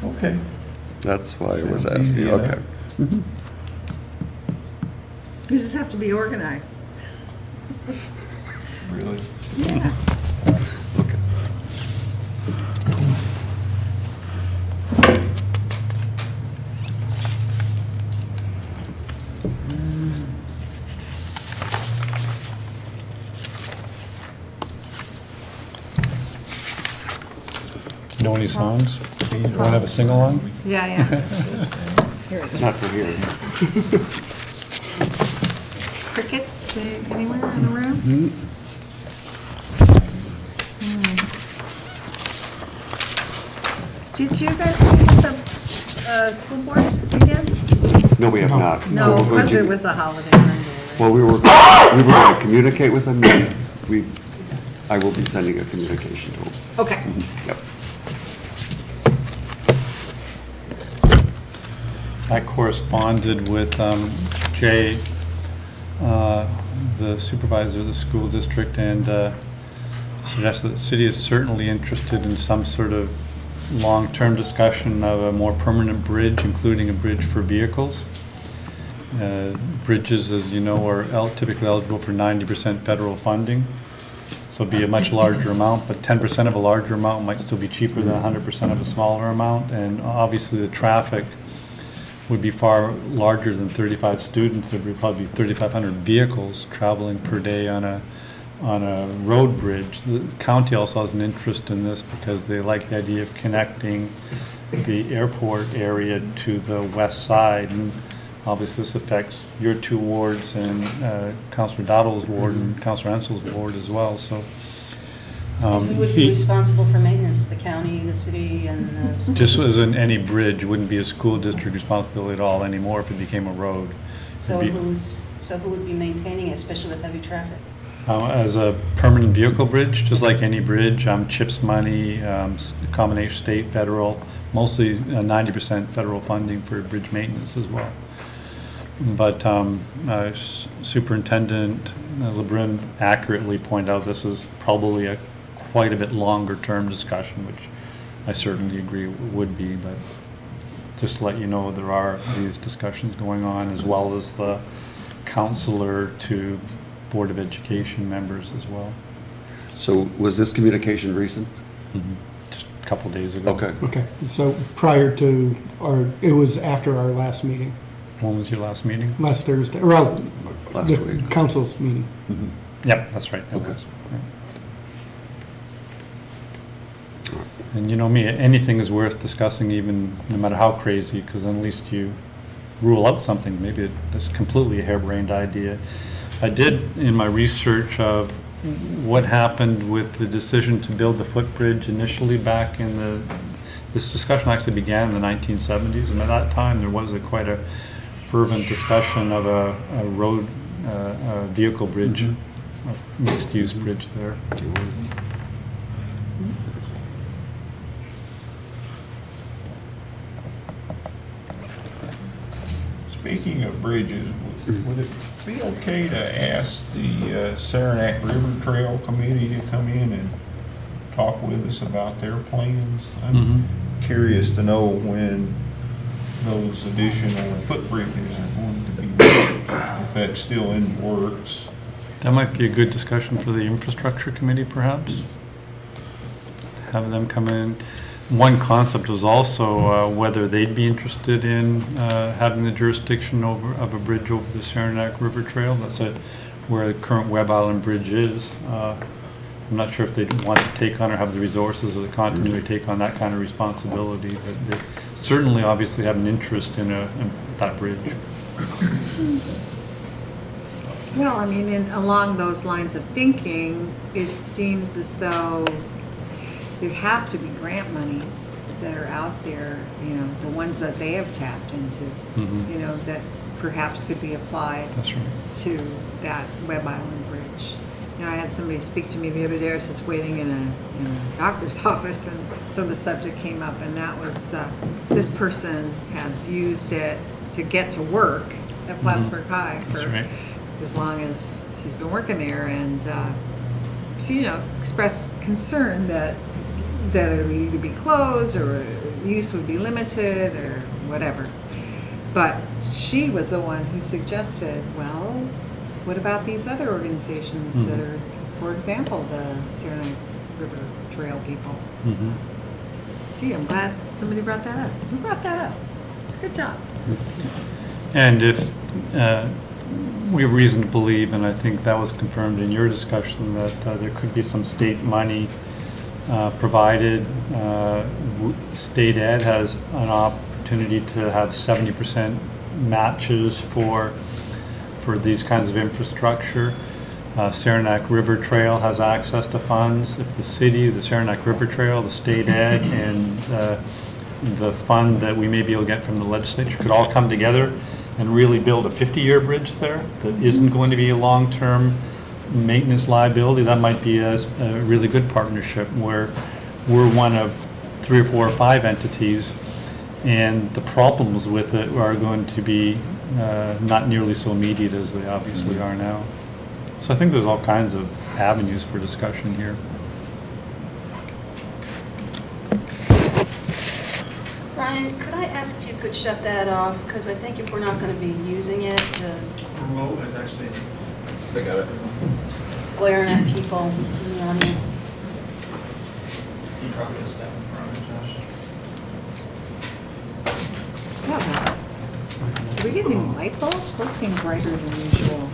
okay. That's why I was asking, Yeah. okay. You just have to be organized. Really? Yeah. Okay. Know any songs? You want to have a sing-along? Yeah, yeah. Here it is. Not for here. Crickets anywhere in the room? Did you guys meet the school board again? No, we have not. No, We're going because to- it was a holiday Monday. Well, we were going to communicate with them. I will be sending a communication to them. Okay. Yep. I corresponded with Jay, the supervisor of the school district, and suggested that the city is certainly interested in some sort of long-term discussion of a more permanent bridge, including a bridge for vehicles. Bridges, as you know, are typically eligible for 90% federal funding. So it'd be a much larger amount, but 10% of a larger amount might still be cheaper than 100% of a smaller amount. And obviously the traffic would be far larger than 35 students. There'd be probably 3,500 vehicles traveling per day on a road bridge. The county also has an interest in this because they like the idea of connecting the airport area to the west side. And obviously this affects your two wards and Councillor Doddle's ward and Councillor Ensel's ward as well. So Who would be responsible for maintenance? The county, the city, and the school? just as in any bridge, wouldn't be a school district responsibility at all anymore if it became a road. So It'd be- who would be maintaining it, especially with heavy traffic? As a permanent vehicle bridge, just like any bridge, CHIPS money, combination state, federal, mostly 90% federal funding for bridge maintenance as well. But Superintendent LeBrun accurately pointed out this is probably quite a bit longer term discussion, which I certainly agree would be, but just to let you know, there are these discussions going on, as well as the counselor to Board of Education members as well. So was this communication recent? Just a couple days ago. Okay. Okay, so prior to, it was after our last meeting, When was your last meeting? last Thursday, or well, Last the week. council's meeting. Yep, that's right. it Okay. was, yeah. And you know me, anything is worth discussing, even no matter how crazy, because then at least you rule out something. Maybe it's completely a harebrained idea. I did, in my research of what happened with the decision to build the footbridge initially back in this discussion actually began in the 1970s, and at that time there was quite a fervent discussion of a road, a vehicle bridge, a mixed-use bridge there. Speaking of bridges, would it be okay to ask the Saranac River Trail Committee to come in and talk with us about their plans? I'm curious to know when those additional footbridges are going to be built, if that's still in the works. That might be a good discussion for the infrastructure committee, perhaps. Have them come in. One concept was also whether they'd be interested in having the jurisdiction of a bridge over the Saranac River Trail. That's where the current Webb Island Bridge is. I'm not sure if they'd want to take on or have the resources or the continuity to take on that kind of responsibility, but they certainly obviously have an interest in that bridge. Well, I mean, along those lines of thinking, it seems as though there have to be grant monies that are out there, you know, the ones that they have tapped into, you know, that perhaps could be applied to that Webb Island Bridge. You know, I had somebody speak to me the other day. I was just waiting in a doctor's office, and so the subject came up, and that was this person has used it to get to work at Plattsburgh High for as long as she's been working there, and she, you know, expressed concern that it would either be closed or use would be limited or whatever. But she was the one who suggested, well, what about these other organizations that are, for example, the Saranac River Trail people? Gee, I'm glad somebody brought that up. Who brought that up? Good job. And if we have reason to believe, and I think that was confirmed in your discussion, that there could be some state money provided. State Ed has an opportunity to have 70% matches for these kinds of infrastructure. Saranac River Trail has access to funds. If the city, the Saranac River Trail, the State Ed, and the fund that we may be able to get from the legislature could all come together and really build a 50-year bridge there that isn't going to be a long-term maintenance liability, that might be a really good partnership where we're one of 3 or 4 or 5 entities, and the problems with it are going to be not nearly so immediate as they obviously are now. So I think there's all kinds of avenues for discussion here. Ryan, could I ask if you could shut that off? Because I think if we're not going to be using it, the remote is actually. They got it. it's glaring at people in the audience. You probably just that one for Yeah. Do we get any light bulbs? Those seem brighter than usual.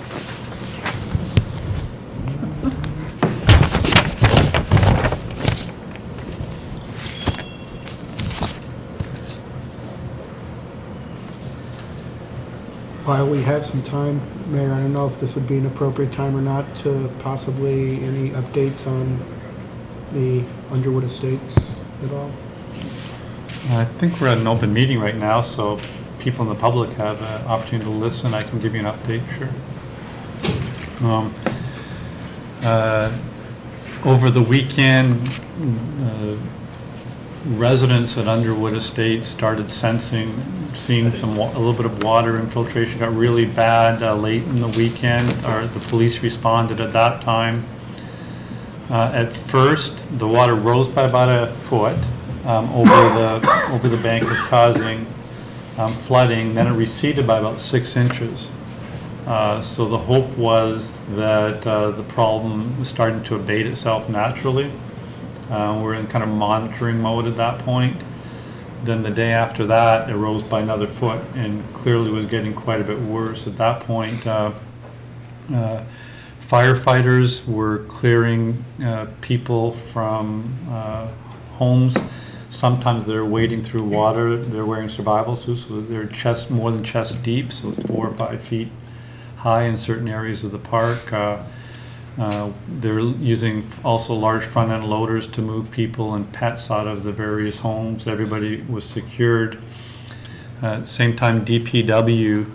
While we have some time, Mayor, I don't know if this would be an appropriate time or not to possibly any updates on the Underwood Estates at all? I think we're at an open meeting right now, so people in the public have an opportunity to listen. I can give you an update, sure. Over the weekend, residents at Underwood Estates started seeing a little bit of water infiltration. Got really bad late in the weekend. The police responded at that time. At first, the water rose by about a foot over the bank, was causing flooding. Then it receded by about 6 inches. So the hope was that the problem was starting to abate itself naturally. We're in kind of monitoring mode at that point. Then the day after that, it rose by another foot and clearly was getting quite a bit worse. At that point, firefighters were clearing people from homes. Sometimes they're wading through water, they're wearing survival suits, so they're more than chest deep, so it's 4 or 5 feet high in certain areas of the park. They're using also large front-end loaders to move people and pets out of the various homes. Everybody was secured. At the same time, DPW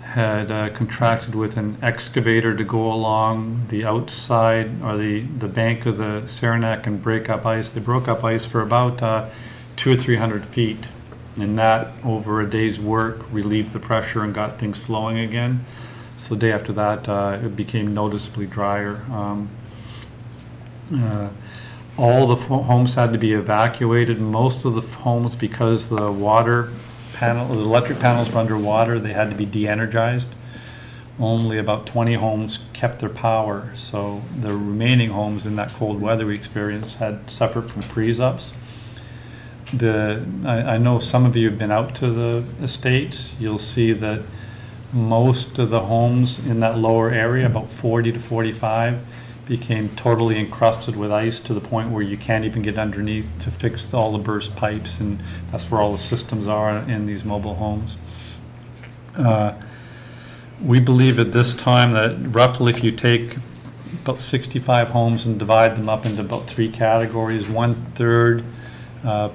had contracted with an excavator to go along the outside or the bank of the Saranac and break up ice. They broke up ice for about 200 or 300 feet, and that over a day's work relieved the pressure and got things flowing again. So the day after that, it became noticeably drier. All the homes had to be evacuated. Most of the homes, because the the electric panels were underwater, they had to be de-energized. Only about 20 homes kept their power, so the remaining homes in that cold weather we experienced had suffered from freeze-ups. I know some of you have been out to the estates. You'll see that most of the homes in that lower area, about 40 to 45, became totally encrusted with ice to the point where you can't even get underneath to fix all the burst pipes, and that's where all the systems are in these mobile homes. We believe at this time that roughly if you take about 65 homes and divide them up into about 3 categories, 1/3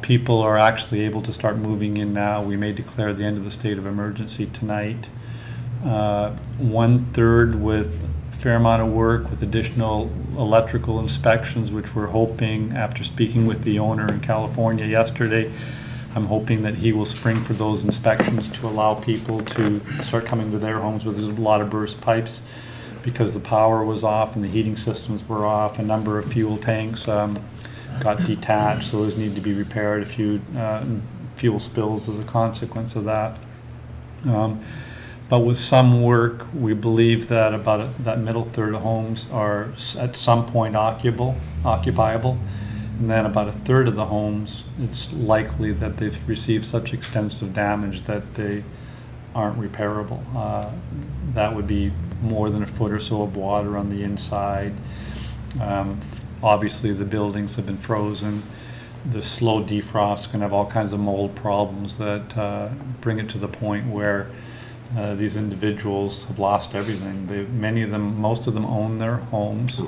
people are actually able to start moving in now. We may declare the end of the state of emergency tonight. 1/3 with a fair amount of work with additional electrical inspections, which we're hoping, after speaking with the owner in California yesterday, I'm hoping that he will spring for those inspections to allow people to start coming to their homes with a lot of burst pipes because the power was off and the heating systems were off. A number of fuel tanks got detached, so those need to be repaired. A few fuel spills as a consequence of that. But with some work, we believe that that middle third of homes are at some point occupiable. And then about 1/3 of the homes, it's likely that they've received such extensive damage that they aren't repairable. That would be more than a foot or so of water on the inside. Obviously, the buildings have been frozen. The slow defrost can have all kinds of mold problems that bring it to the point where these individuals have lost everything. Most of them own their homes.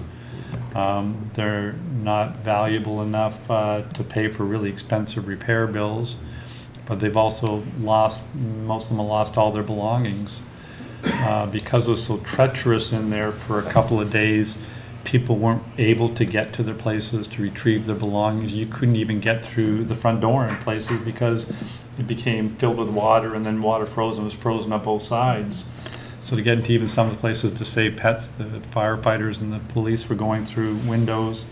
They're not valuable enough to pay for really expensive repair bills, but they've also most of them have lost all their belongings. Because it was so treacherous in there for a couple of days, people weren't able to get to their places to retrieve their belongings. You couldn't even get through the front door in places because it became filled with water, and then water frozen, was frozen up both sides. So to get into even some of the places to save pets, the firefighters and the police were going through windows,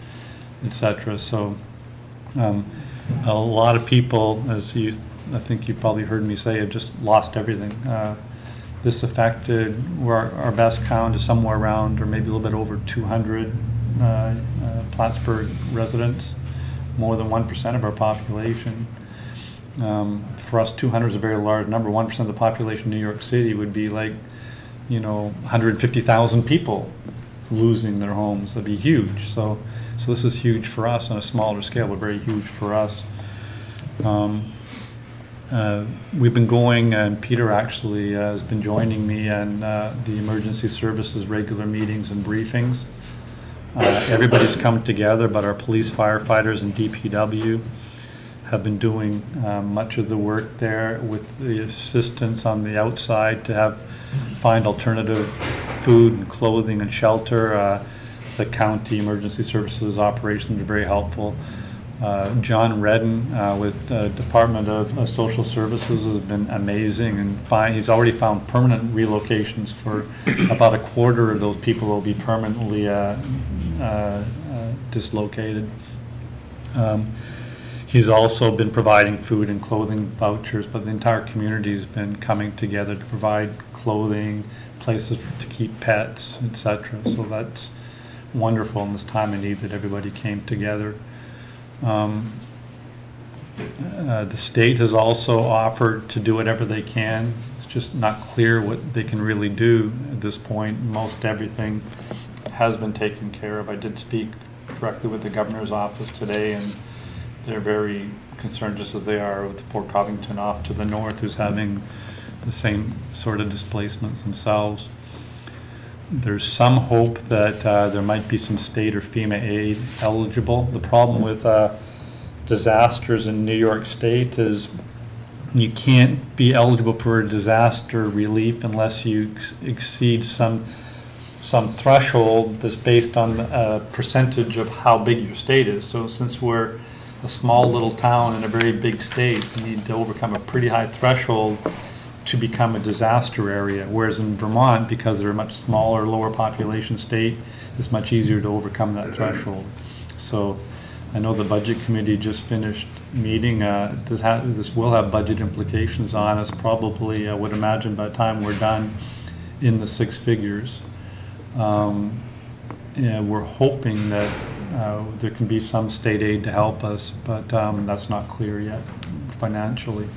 etc. So a lot of people, I think you probably heard me say, have just lost everything. This affected, our best count is somewhere around, or maybe a little bit over 200 Plattsburgh residents, more than 1% of our population. For us, 200 is a very large number. 1% of the population in New York City would be like, 150,000 people losing their homes. That'd be huge. So this is huge for us on a smaller scale, but very huge for us. We've been going, and Peter actually has been joining me in the emergency services regular meetings and briefings. Everybody's come together, but our police, firefighters, and DPW have been doing much of the work there with the assistance on the outside to find alternative food and clothing and shelter. The county emergency services operations are very helpful. John Redden with the Department of Social Services has been amazing, and he's already found permanent relocations for about 1/4 of those people will be permanently dislocated. He's also been providing food and clothing vouchers, but the entire community has been coming together to provide clothing, places to keep pets, etc. So that's wonderful in this time of need that everybody came together. The state has also offered to do whatever they can. It's just not clear what they can really do at this point. Most everything has been taken care of. I did speak directly with the governor's office today, and they're very concerned just as they are with Fort Covington off to the north, who's having the same sort of displacements themselves. There's some hope that there might be some state or FEMA aid eligible. The problem with disasters in New York State is you can't be eligible for disaster relief unless you exceed some threshold that's based on a percentage of how big your state is. So since we're a small little town in a very big state, you need to overcome a pretty high threshold to become a disaster area. Whereas in Vermont, because they're a much smaller, lower population state, it's much easier to overcome that threshold. So I know the budget committee just finished meeting. This will have budget implications on us, probably, I would imagine, by the time we're done, in the 6 figures. And we're hoping that there can be some state aid to help us, but that's not clear yet financially.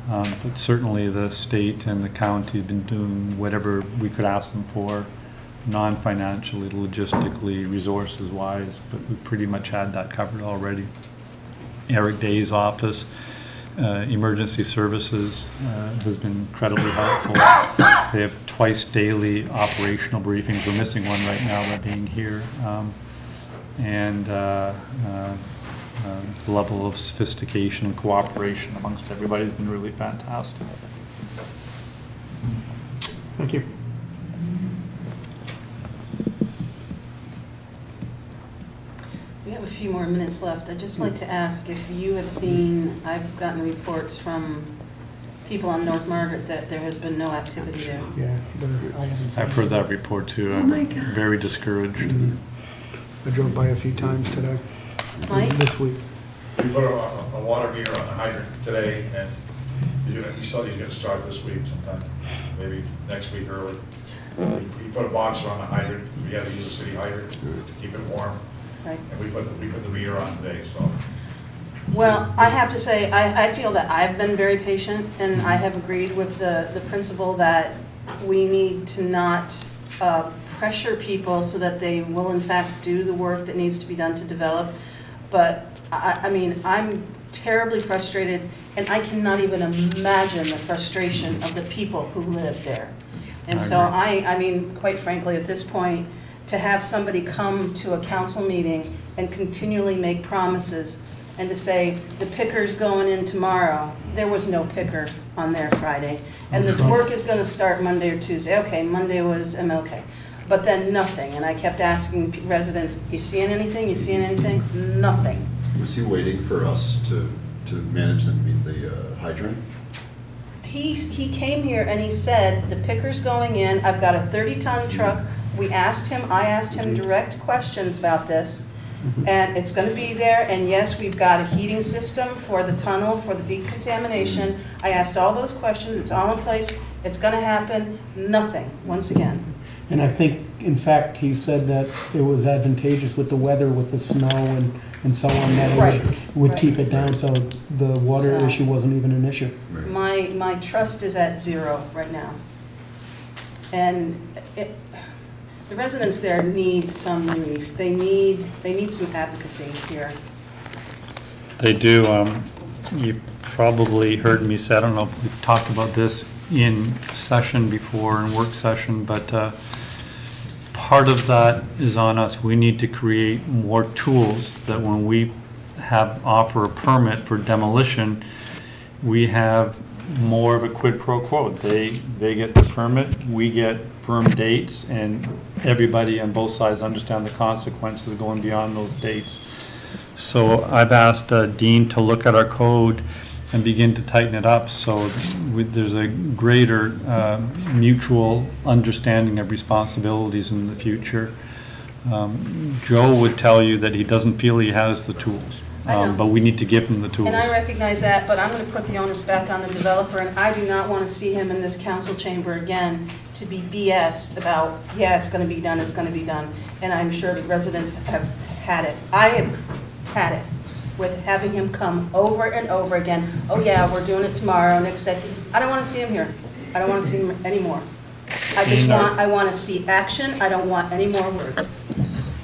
But certainly the state and the county have been doing whatever we could ask them for, non-financially, logistically, resources-wise, but we pretty much had that covered already. Eric Day's office, emergency services, has been incredibly helpful. They have twice daily operational briefings. We're missing one right now by being here. The level of sophistication and cooperation amongst everybody has been really fantastic. Thank you. We have a few more minutes left. I'd just like to ask if you have seen, I've gotten reports from people on North Margaret that there has been no activity there. Yeah, I haven't seen I've heard that report too. I'm very discouraged. I drove by a few times today. Mike? This week. We put a water meter on the hydrant today, and he said he's gonna start this week sometime, maybe next week early. He put a box around the hydrant, we had to use a city hydrant to keep it warm. Right. And we put the meter on today, so. Well, I have to say, I feel that I've been very patient, and I have agreed with the principle that we need to not pressure people so that they will in fact do the work that needs to be done to develop. But I mean, I'm terribly frustrated, and I cannot even imagine the frustration of the people who live there. And so I mean, quite frankly, at this point, to have somebody come to a council meeting and continually make promises and to say, the picker's going in tomorrow. There was no picker on there Friday. And this work is going to start Monday or Tuesday. Okay, Monday was MLK. But then nothing. And I kept asking residents, you seeing anything? You seeing anything? Nothing. Was he waiting for us to manage the hydrant? He came here and he said, the picker's going in. I've got a 30-ton truck. I asked him direct questions about this. And it's going to be there, and yes, we've got a heating system for the tunnel, for the decontamination. I asked all those questions, it's all in place, it's going to happen, nothing, once again. And I think, in fact, he said that it was advantageous with the weather, with the snow and so on, that it would keep it down, so the water issue wasn't even an issue. My trust is at 0 right now. And the residents there need some relief. They need some advocacy here. They do. You probably heard me say, I don't know if we've talked about this in session before, in work session, but part of that is on us. We need to create more tools that when we offer a permit for demolition, we have more of a quid pro quo. They get the permit, we get firm dates, and everybody on both sides understand the consequences of going beyond those dates. So I've asked Dean to look at our code and begin to tighten it up so there's a greater mutual understanding of responsibilities in the future. Joe would tell you that he doesn't feel he has the tools. But we need to give him the tools. And I recognize that, but I'm going to put the onus back on the developer, and I do not want to see him in this council chamber again to be BS'd about, yeah, it's going to be done, it's going to be done. And I'm sure the residents have had it. I have had it with having him come over and over again. Oh yeah, we're doing it tomorrow, next day. I don't want to see him here. I don't want to see him anymore. I want to see action. I don't want any more words.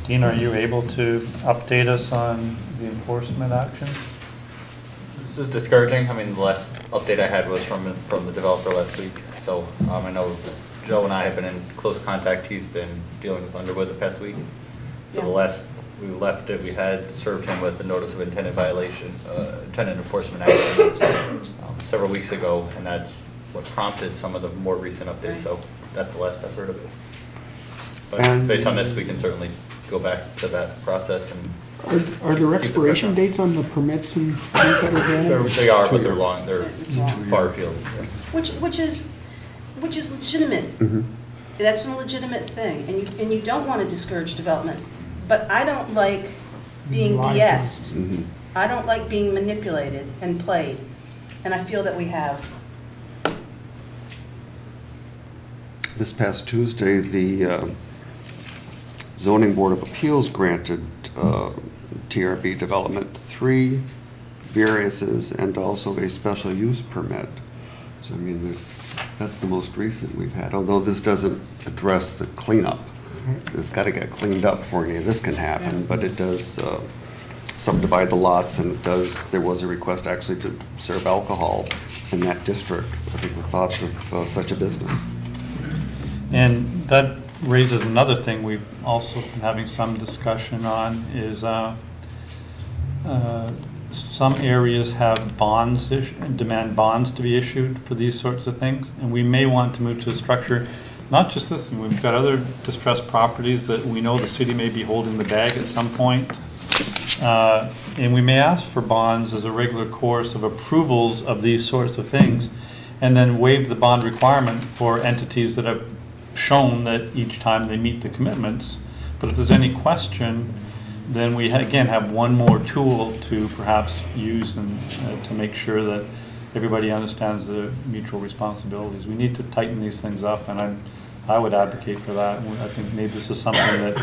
Dean, are you able to update us on the enforcement action? This is discouraging. I mean, the last update I had was from the developer last week. So I know Joe and I have been in close contact. He's been dealing with Underwood the past week. So the last we left it, we had served him with a notice of intended violation, intended enforcement action several weeks ago, and that's what prompted some of the more recent updates. So that's the last I've heard of it. But based on this, we can certainly go back to that process and. Are there expiration dates on the permits and things that are granted? They are, but they're long. They're far afield. Which is legitimate. That's a legitimate thing, and you don't want to discourage development. But I don't like being BS'd. I don't like being manipulated and played, and I feel that we have. This past Tuesday, the Zoning Board of Appeals granted TRB development 3 variances and also a special use permit. So I mean, that's the most recent we've had, although this doesn't address the cleanup. It's got to get cleaned up before any of this can happen, but it does subdivide the lots, and it does, there was a request actually to serve alcohol in that district, I think with thoughts of such a business. And that raises another thing we've also been having some discussion on is some areas have bonds, demand bonds to be issued for these sorts of things, and we may want to move to a structure, not just this, we've got other distressed properties that we know the city may be holding the bag at some point, and we may ask for bonds as a regular course of approvals of these sorts of things, and then waive the bond requirement for entities that have shown that each time they meet the commitments. But if there's any question, then we again have one more tool to perhaps use and to make sure that everybody understands the mutual responsibilities. We need to tighten these things up, and I would advocate for that. And I think maybe this is something that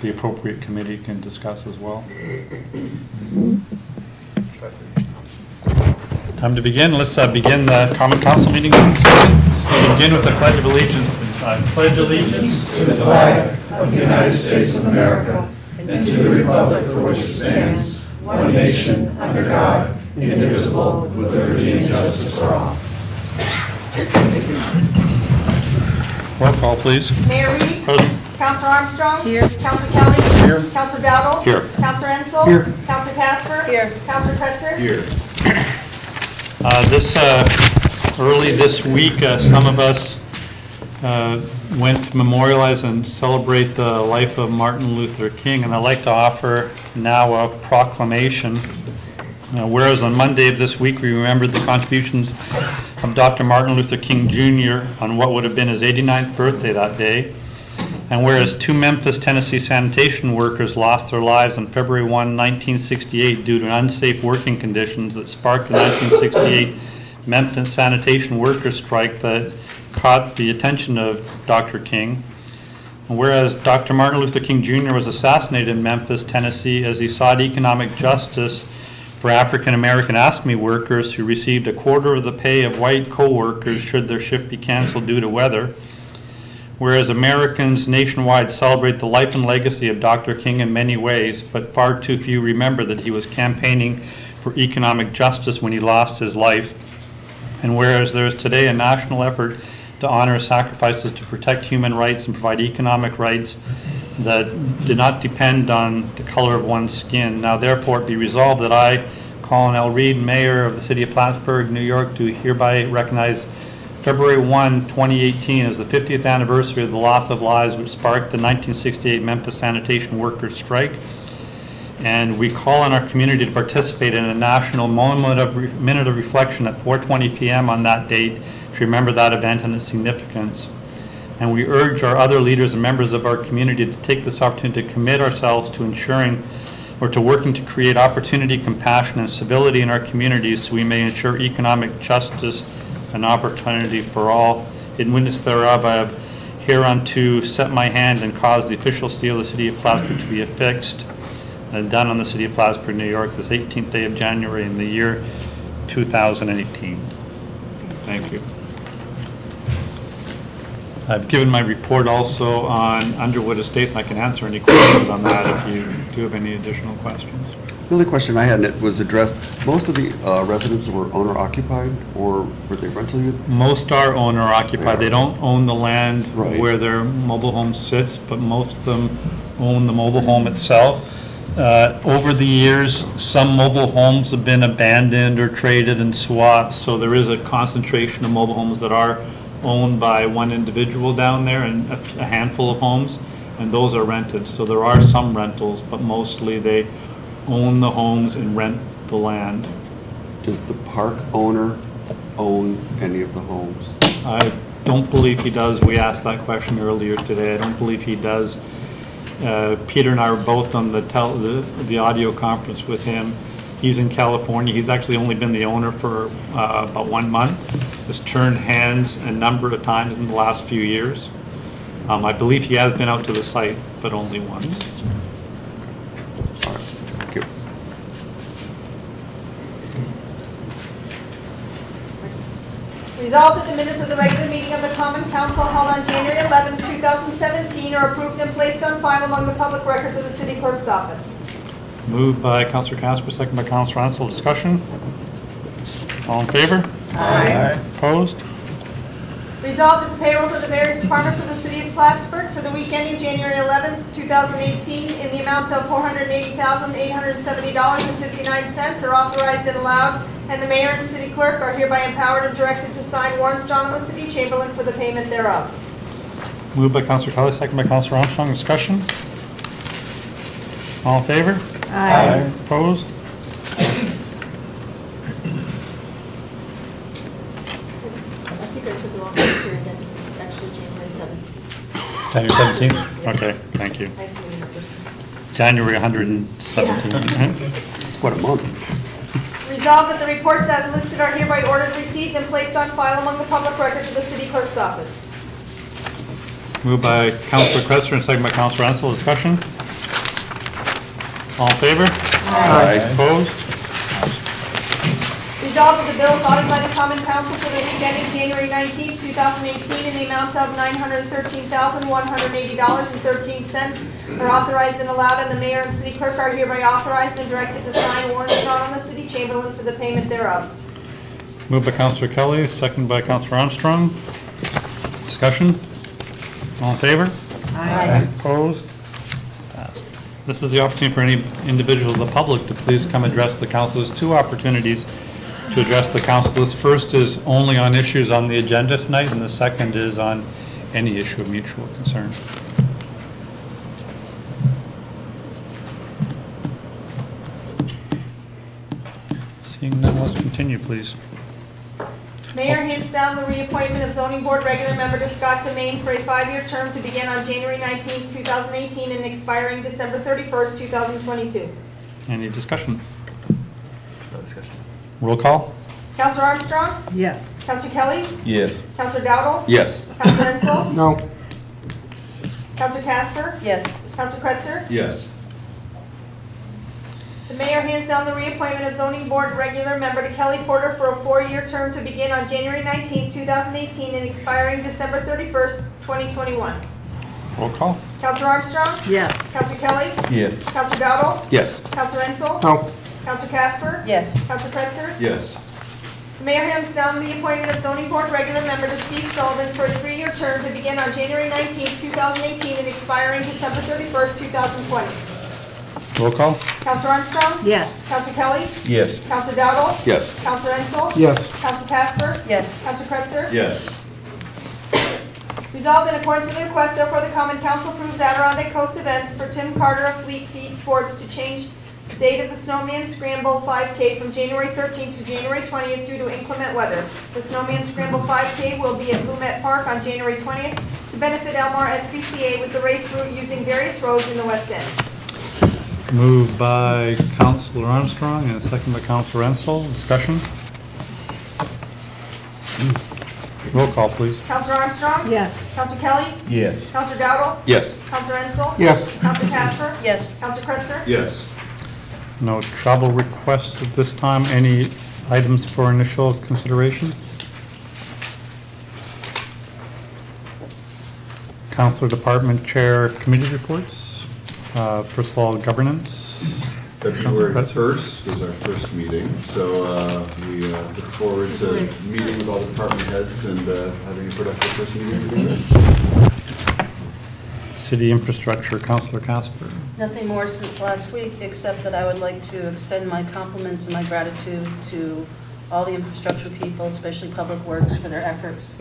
the appropriate committee can discuss as well. Time to begin. Let's begin the Common Council meeting. We'll begin with the Pledge of Allegiance. I pledge allegiance to the flag of the United States of America and to the republic for which it stands, one nation, under God, indivisible, with liberty and justice for all. Roll call, please. Mayor Reed? Present. Councilor Armstrong? Here. Councilor Kelly? Here. Councilor Dowdle? Here. Councilor Ensel? Here. Councilor Casper? Here. Councilor Kretzer? Here. Early this week, some of us went to memorialize and celebrate the life of Martin Luther King, and I'd like to offer now a proclamation. Whereas on Monday of this week we remembered the contributions of Dr. Martin Luther King Jr. on what would have been his 89th birthday that day, and whereas 2 Memphis, Tennessee sanitation workers lost their lives on February 1, 1968 due to unsafe working conditions that sparked the 1968 Memphis sanitation workers strike that caught the attention of Dr. King. And whereas Dr. Martin Luther King Jr. was assassinated in Memphis, Tennessee as he sought economic justice for African American ASME workers who received a quarter of the pay of white co-workers should their shift be canceled due to weather. Whereas Americans nationwide celebrate the life and legacy of Dr. King in many ways, but far too few remember that he was campaigning for economic justice when he lost his life. And whereas there is today a national effort to honor sacrifices to protect human rights and provide economic rights that do not depend on the color of one's skin. Now therefore it be resolved that I, Colin L. Reed, Mayor of the City of Plattsburgh, New York, do hereby recognize February 1, 2018 as the 50th anniversary of the loss of lives which sparked the 1968 Memphis sanitation workers strike. And we call on our community to participate in a national minute of reflection at 4:20 p.m. on that date to remember that event and its significance. And we urge our other leaders and members of our community to take this opportunity to commit ourselves to ensuring or to working to create opportunity, compassion, and civility in our communities so we may ensure economic justice and opportunity for all. In witness thereof, I have hereunto set my hand and caused the official seal of the City of Plattsburgh to be affixed and done on the City of Plattsburgh, New York, this 18th day of January in the year 2018. Thank you. I've given my report also on Underwood Estates, and I can answer any questions on that if you do have any additional questions. The only question I had, and it was addressed, most of the residents were owner occupied, or were they rental units? Most are owner occupied. They don't own the land Right. where their mobile home sits, but most of them own the mobile home itself. Over the years, some mobile homes have been abandoned or traded and swapped, so there is a concentration of mobile homes that are owned by one individual down there and a handful of homes, and those are rented. So there are some rentals, but mostly they own the homes and rent the land. Does the park owner own any of the homes? I don't believe he does. We asked that question earlier today. I don't believe he does. Peter and I were both on the audio conference with him. He's in California. He's actually only been the owner for about 1 month. Has turned hands a number of times in the last few years. I believe he has been out to the site, but only once. All right, thank you. Resolved that the minutes of the regular meeting of the Common Council held on January 11, 2017 are approved and placed on file among the public records of the city clerk's office. Moved by Councillor Casper, second by Councillor Ansel. Discussion? All in favor? Aye. Opposed? Resolved that the payrolls of the various departments of the city of Plattsburgh for the week ending January 11, 2018 in the amount of $480,870.59 are authorized and allowed, and the mayor and city clerk are hereby empowered and directed to sign warrants drawn on the city chamberlain for the payment thereof. Moved by Councillor Kelly, second by Councillor Armstrong. Discussion? All in favor? Aye. Opposed? I think I said the wrong period, it's actually January 17th. January 17th? Okay, thank you. January 117. It's quite a month. Resolved that the reports as listed are hereby ordered, received, and placed on file among the public records of the city clerk's office. Moved by Councillor Cressler and second by Councillor Ansel. Discussion? All in favor? Aye. Opposed? Resolved that the bills audited by the Common Council for the week ending January 19, 2018 in the amount of $913,180.13 are authorized and allowed, and the mayor and city clerk are hereby authorized and directed to sign warrants drawn on the city chamberlain for the payment thereof. Moved by Councillor Kelly, second by Councillor Armstrong. Discussion? All in favor? Aye. Opposed? Passed. This is the opportunity for any individual of the public to please come address the council. There's two opportunities to address the council. This first is only on issues on the agenda tonight, and the second is on any issue of mutual concern. Seeing none, let's continue, please. Mayor hands down the reappointment of zoning board regular member to Scott Demain for a 5-year term to begin on January 19, 2018 and expiring December 31st, 2022. Any discussion? No discussion. Roll call? Councilor Armstrong? Yes. Councilor Kelly? Yes. Councilor Dowdle? Yes. Councilor Ensel? No. Councilor Casper? Yes. Councilor Kretzer? Yes. The mayor hands down the reappointment of zoning board regular member to Kelly Porter for a 4-year term to begin on January 19, 2018 and expiring December 31st, 2021. Roll call? Councilor Armstrong? Yes. Councilor Kelly? Yes. Councilor Dowdle? Yes. Councilor Ensel? No. Councilor Casper? Yes. Councilor Kretzer? Yes. The mayor hands down the appointment of zoning board regular member to Steve Sullivan for a 3-year term to begin on January 19, 2018 and expiring December 31st, 2020. Roll call? Councilor Armstrong? Yes. Councilor Kelly? Yes. Councilor Dowdle? Yes. Councilor Ensel? Yes. Councilor Casper? Yes. Councilor Kretzer? Yes. Resolved in accordance with the request, therefore the Common Council approves Adirondack Coast events for Tim Carter of Fleet Feet Sports to change the date of the Snowman Scramble 5K from January 13th to January 20th due to inclement weather. The Snowman Scramble 5K will be at Lumet Park on January 20th to benefit Elmore SPCA with the race route using various roads in the West End. Moved by Councilor Armstrong and second by Councilor Ensel. Discussion? Roll call, please. Councilor Armstrong? Yes. Councilor Kelly? Yes. Councilor Dowdle? Yes. Councilor Ensel? Yes. Councilor Casper? Yes. Councilor Kretzer? Yes. No travel requests at this time. Any items for initial consideration? Councilor Department Chair Committee reports. First of all, governance. February 1st is our first meeting, so we look forward to meeting with all the department heads and having a productive first meeting together. City Infrastructure, Councilor Casper. Nothing more since last week, except that I would like to extend my compliments and my gratitude to all the infrastructure people, especially Public Works, for their efforts.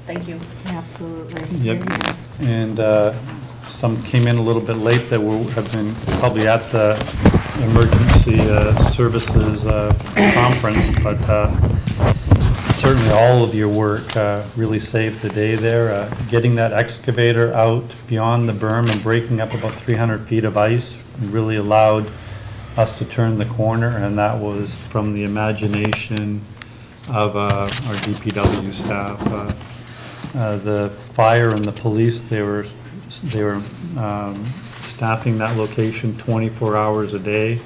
Thank you. Absolutely. Yep. And some came in a little bit late that have been probably at the emergency services conference, but certainly all of your work really saved the day there. Getting that excavator out beyond the berm and breaking up about 300 feet of ice really allowed us to turn the corner, and that was from the imagination of our DPW staff. The fire and the police, they were staffing that location 24 hours a day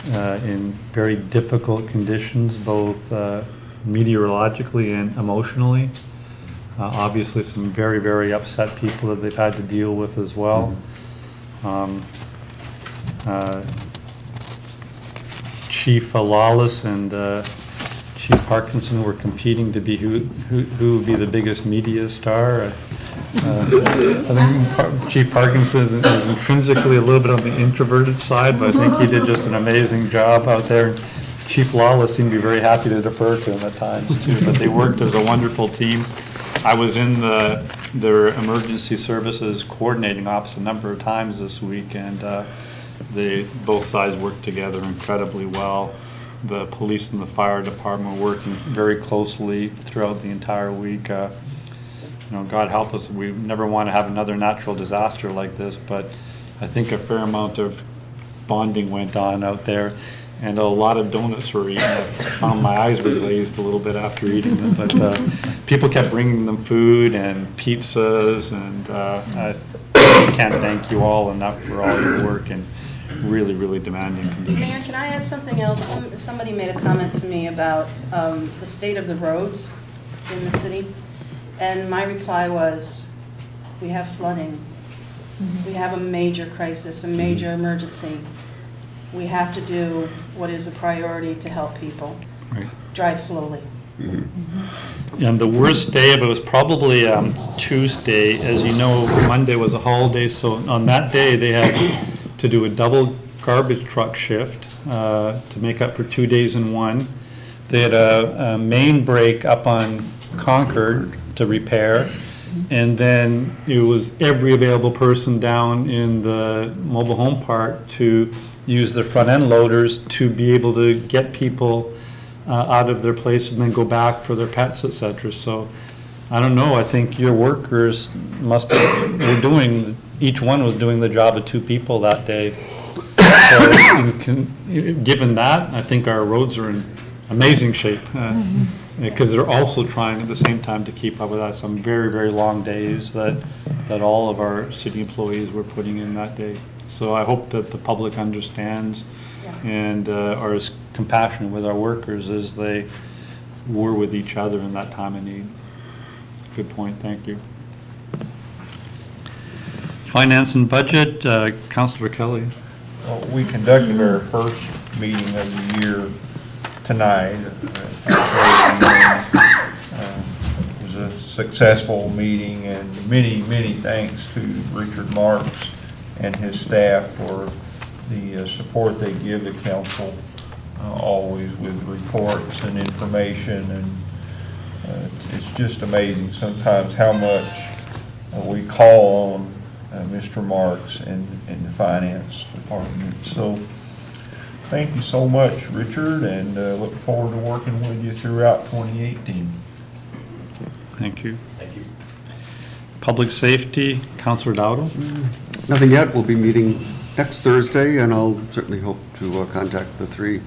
in very difficult conditions, both meteorologically and emotionally. Obviously some very, very upset people that they've had to deal with as well. Chief Lawless and Chief Parkinson were competing to be who would be the biggest media star. I think Chief Parkinson is intrinsically a little bit on the introverted side, but I think he did just an amazing job out there. Chief Lawless seemed to be very happy to defer to him at times too, but they worked as a wonderful team. I was in their emergency services coordinating office a number of times this week, and both sides worked together incredibly well. The police and the fire department were working very closely throughout the entire week. You know, God help us, we never want to have another natural disaster like this, but I think a fair amount of bonding went on out there, and a lot of donuts were eaten. I found my eyes were glazed a little bit after eating them, but people kept bringing them food and pizzas, and I can't thank you all enough for all your work and really, really demanding conditions. Mayor, can I add something else? Somebody made a comment to me about the state of the roads in the city, and my reply was, we have flooding. We have a major crisis, a major emergency. We have to do what is a priority to help people. Right. Drive slowly. And the worst day of it was probably Tuesday. As you know, Monday was a holiday, so on that day they had to do a double garbage truck shift to make up for 2 days in one. They had a main break up on Concord to repair, and then it was every available person down in the mobile home park to use their front end loaders to be able to get people out of their place and then go back for their pets, etc. So I don't know, I think your workers were doing, each one was doing the job of 2 people that day. So given that, I think our roads are in amazing shape, because they're also trying at the same time to keep up with that. Some very, very long days that all of our city employees were putting in that day. So I hope that the public understands and are as compassionate with our workers as they were with each other in that time of need. Good point, thank you. Finance and Budget, Councilor Kelly. Well, we conducted our first meeting of the year tonight. It was a successful meeting, and many, many thanks to Richard Marks and his staff for the support they give the council, always with reports and information, and it's just amazing sometimes how much we call on Mr. Marks and the finance department. So thank you so much, Richard, and look forward to working with you throughout 2018. Thank you. Thank you. Public Safety, Councilor Dowdle. Nothing yet. We'll be meeting next Thursday, and I'll certainly hope to contact the 3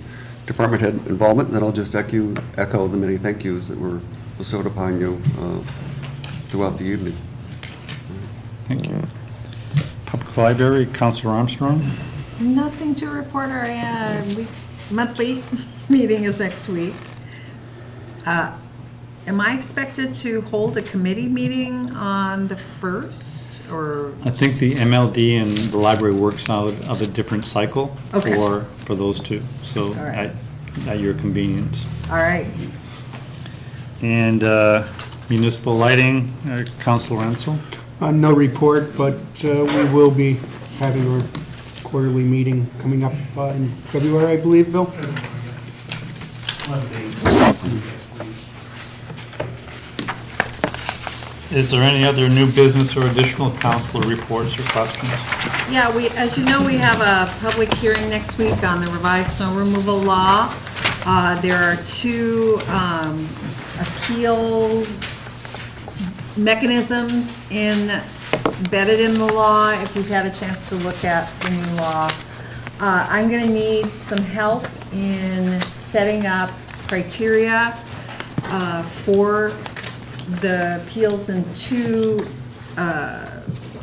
department head involvement, and then I'll just echo the many thank yous that were bestowed upon you throughout the evening. Thank you. Public Library, Councilor Armstrong. Nothing to report. Our monthly meeting is next week. am I expected to hold a committee meeting on the 1st, or? I think the MLD and the library works out of a different cycle Okay. for those two, so All right. at your convenience. All right. And municipal lighting, Councilor Renzel? No report, but we will be having our quarterly meeting coming up in February, I believe, Bill? Is there any other new business or additional councilor reports or questions? Yeah, as you know, we have a public hearing next week on the revised snow removal law. There are 2 appeals mechanisms embedded in the law, if you've had a chance to look at the new law. I'm going to need some help in setting up criteria for the appeals in 2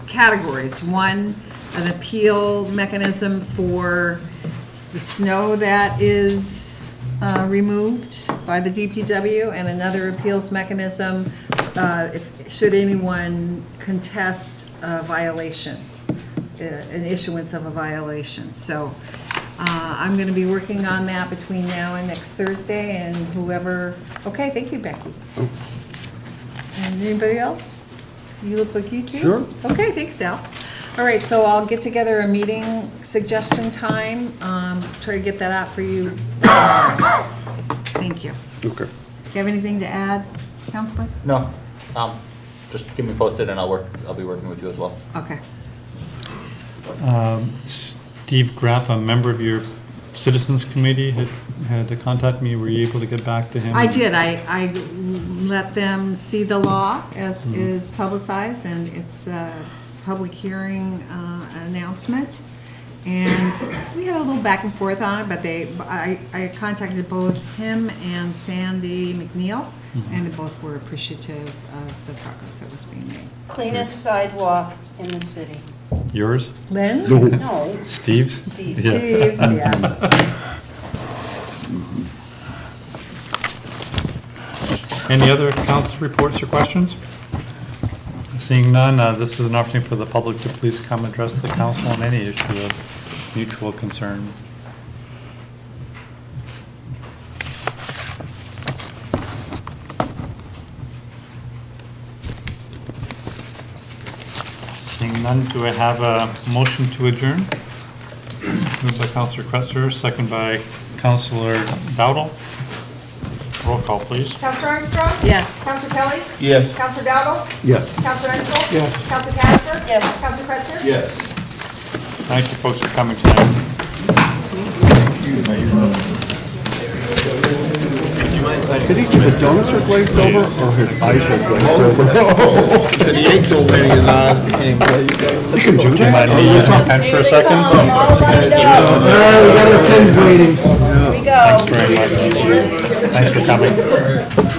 categories. One, an appeal mechanism for the snow that is removed by the DPW, and another appeals mechanism should anyone contest a violation, an issuance of a violation. So I'm going to be working on that between now and next Thursday, and whoever, okay, thank you, Becky. And anybody else? You look like you do? Sure. Okay, thanks, Dal. All right, so I'll get together a meeting suggestion time, try to get that out for you. Thank you. Okay. Do you have anything to add, Counselor? No, just keep me posted and I'll be working with you as well. Okay. Steve Graff, a member of your Citizens Committee, had to contact me. Were you able to get back to him? I did. I let them see the law as is publicized, and it's a public hearing announcement. And we had a little back and forth on it, but I contacted both him and Sandy McNeil, and they both were appreciative of the progress that was being made. Cleanest sidewalk in the city. Yours? Lynn? No. Steve's? Steve's. Yeah. Steve's, yeah. Any other council reports or questions? Seeing none, this is an opportunity for the public to please come address the council on any issue of mutual concern. Seeing none, do I have a motion to adjourn? Moved by Councilor Kretzer, second by Councilor Dowdle. Roll call, please. Counselor Armstrong? Yes. Counselor Kelly? Yes. Counselor Dowdle? Yes. Counselor Renzel? Yes. Counselor Casper? Yes. Counselor Kretzer? Yes. Thank you, folks, for coming tonight. Did he say the donuts were glazed over or his eyes were glazed over? Said he ate so many and I can't play. You can do that? Can you use my pen for a second? All lined up. We got our tins waiting. Here we go. Thanks very much. Thanks for coming.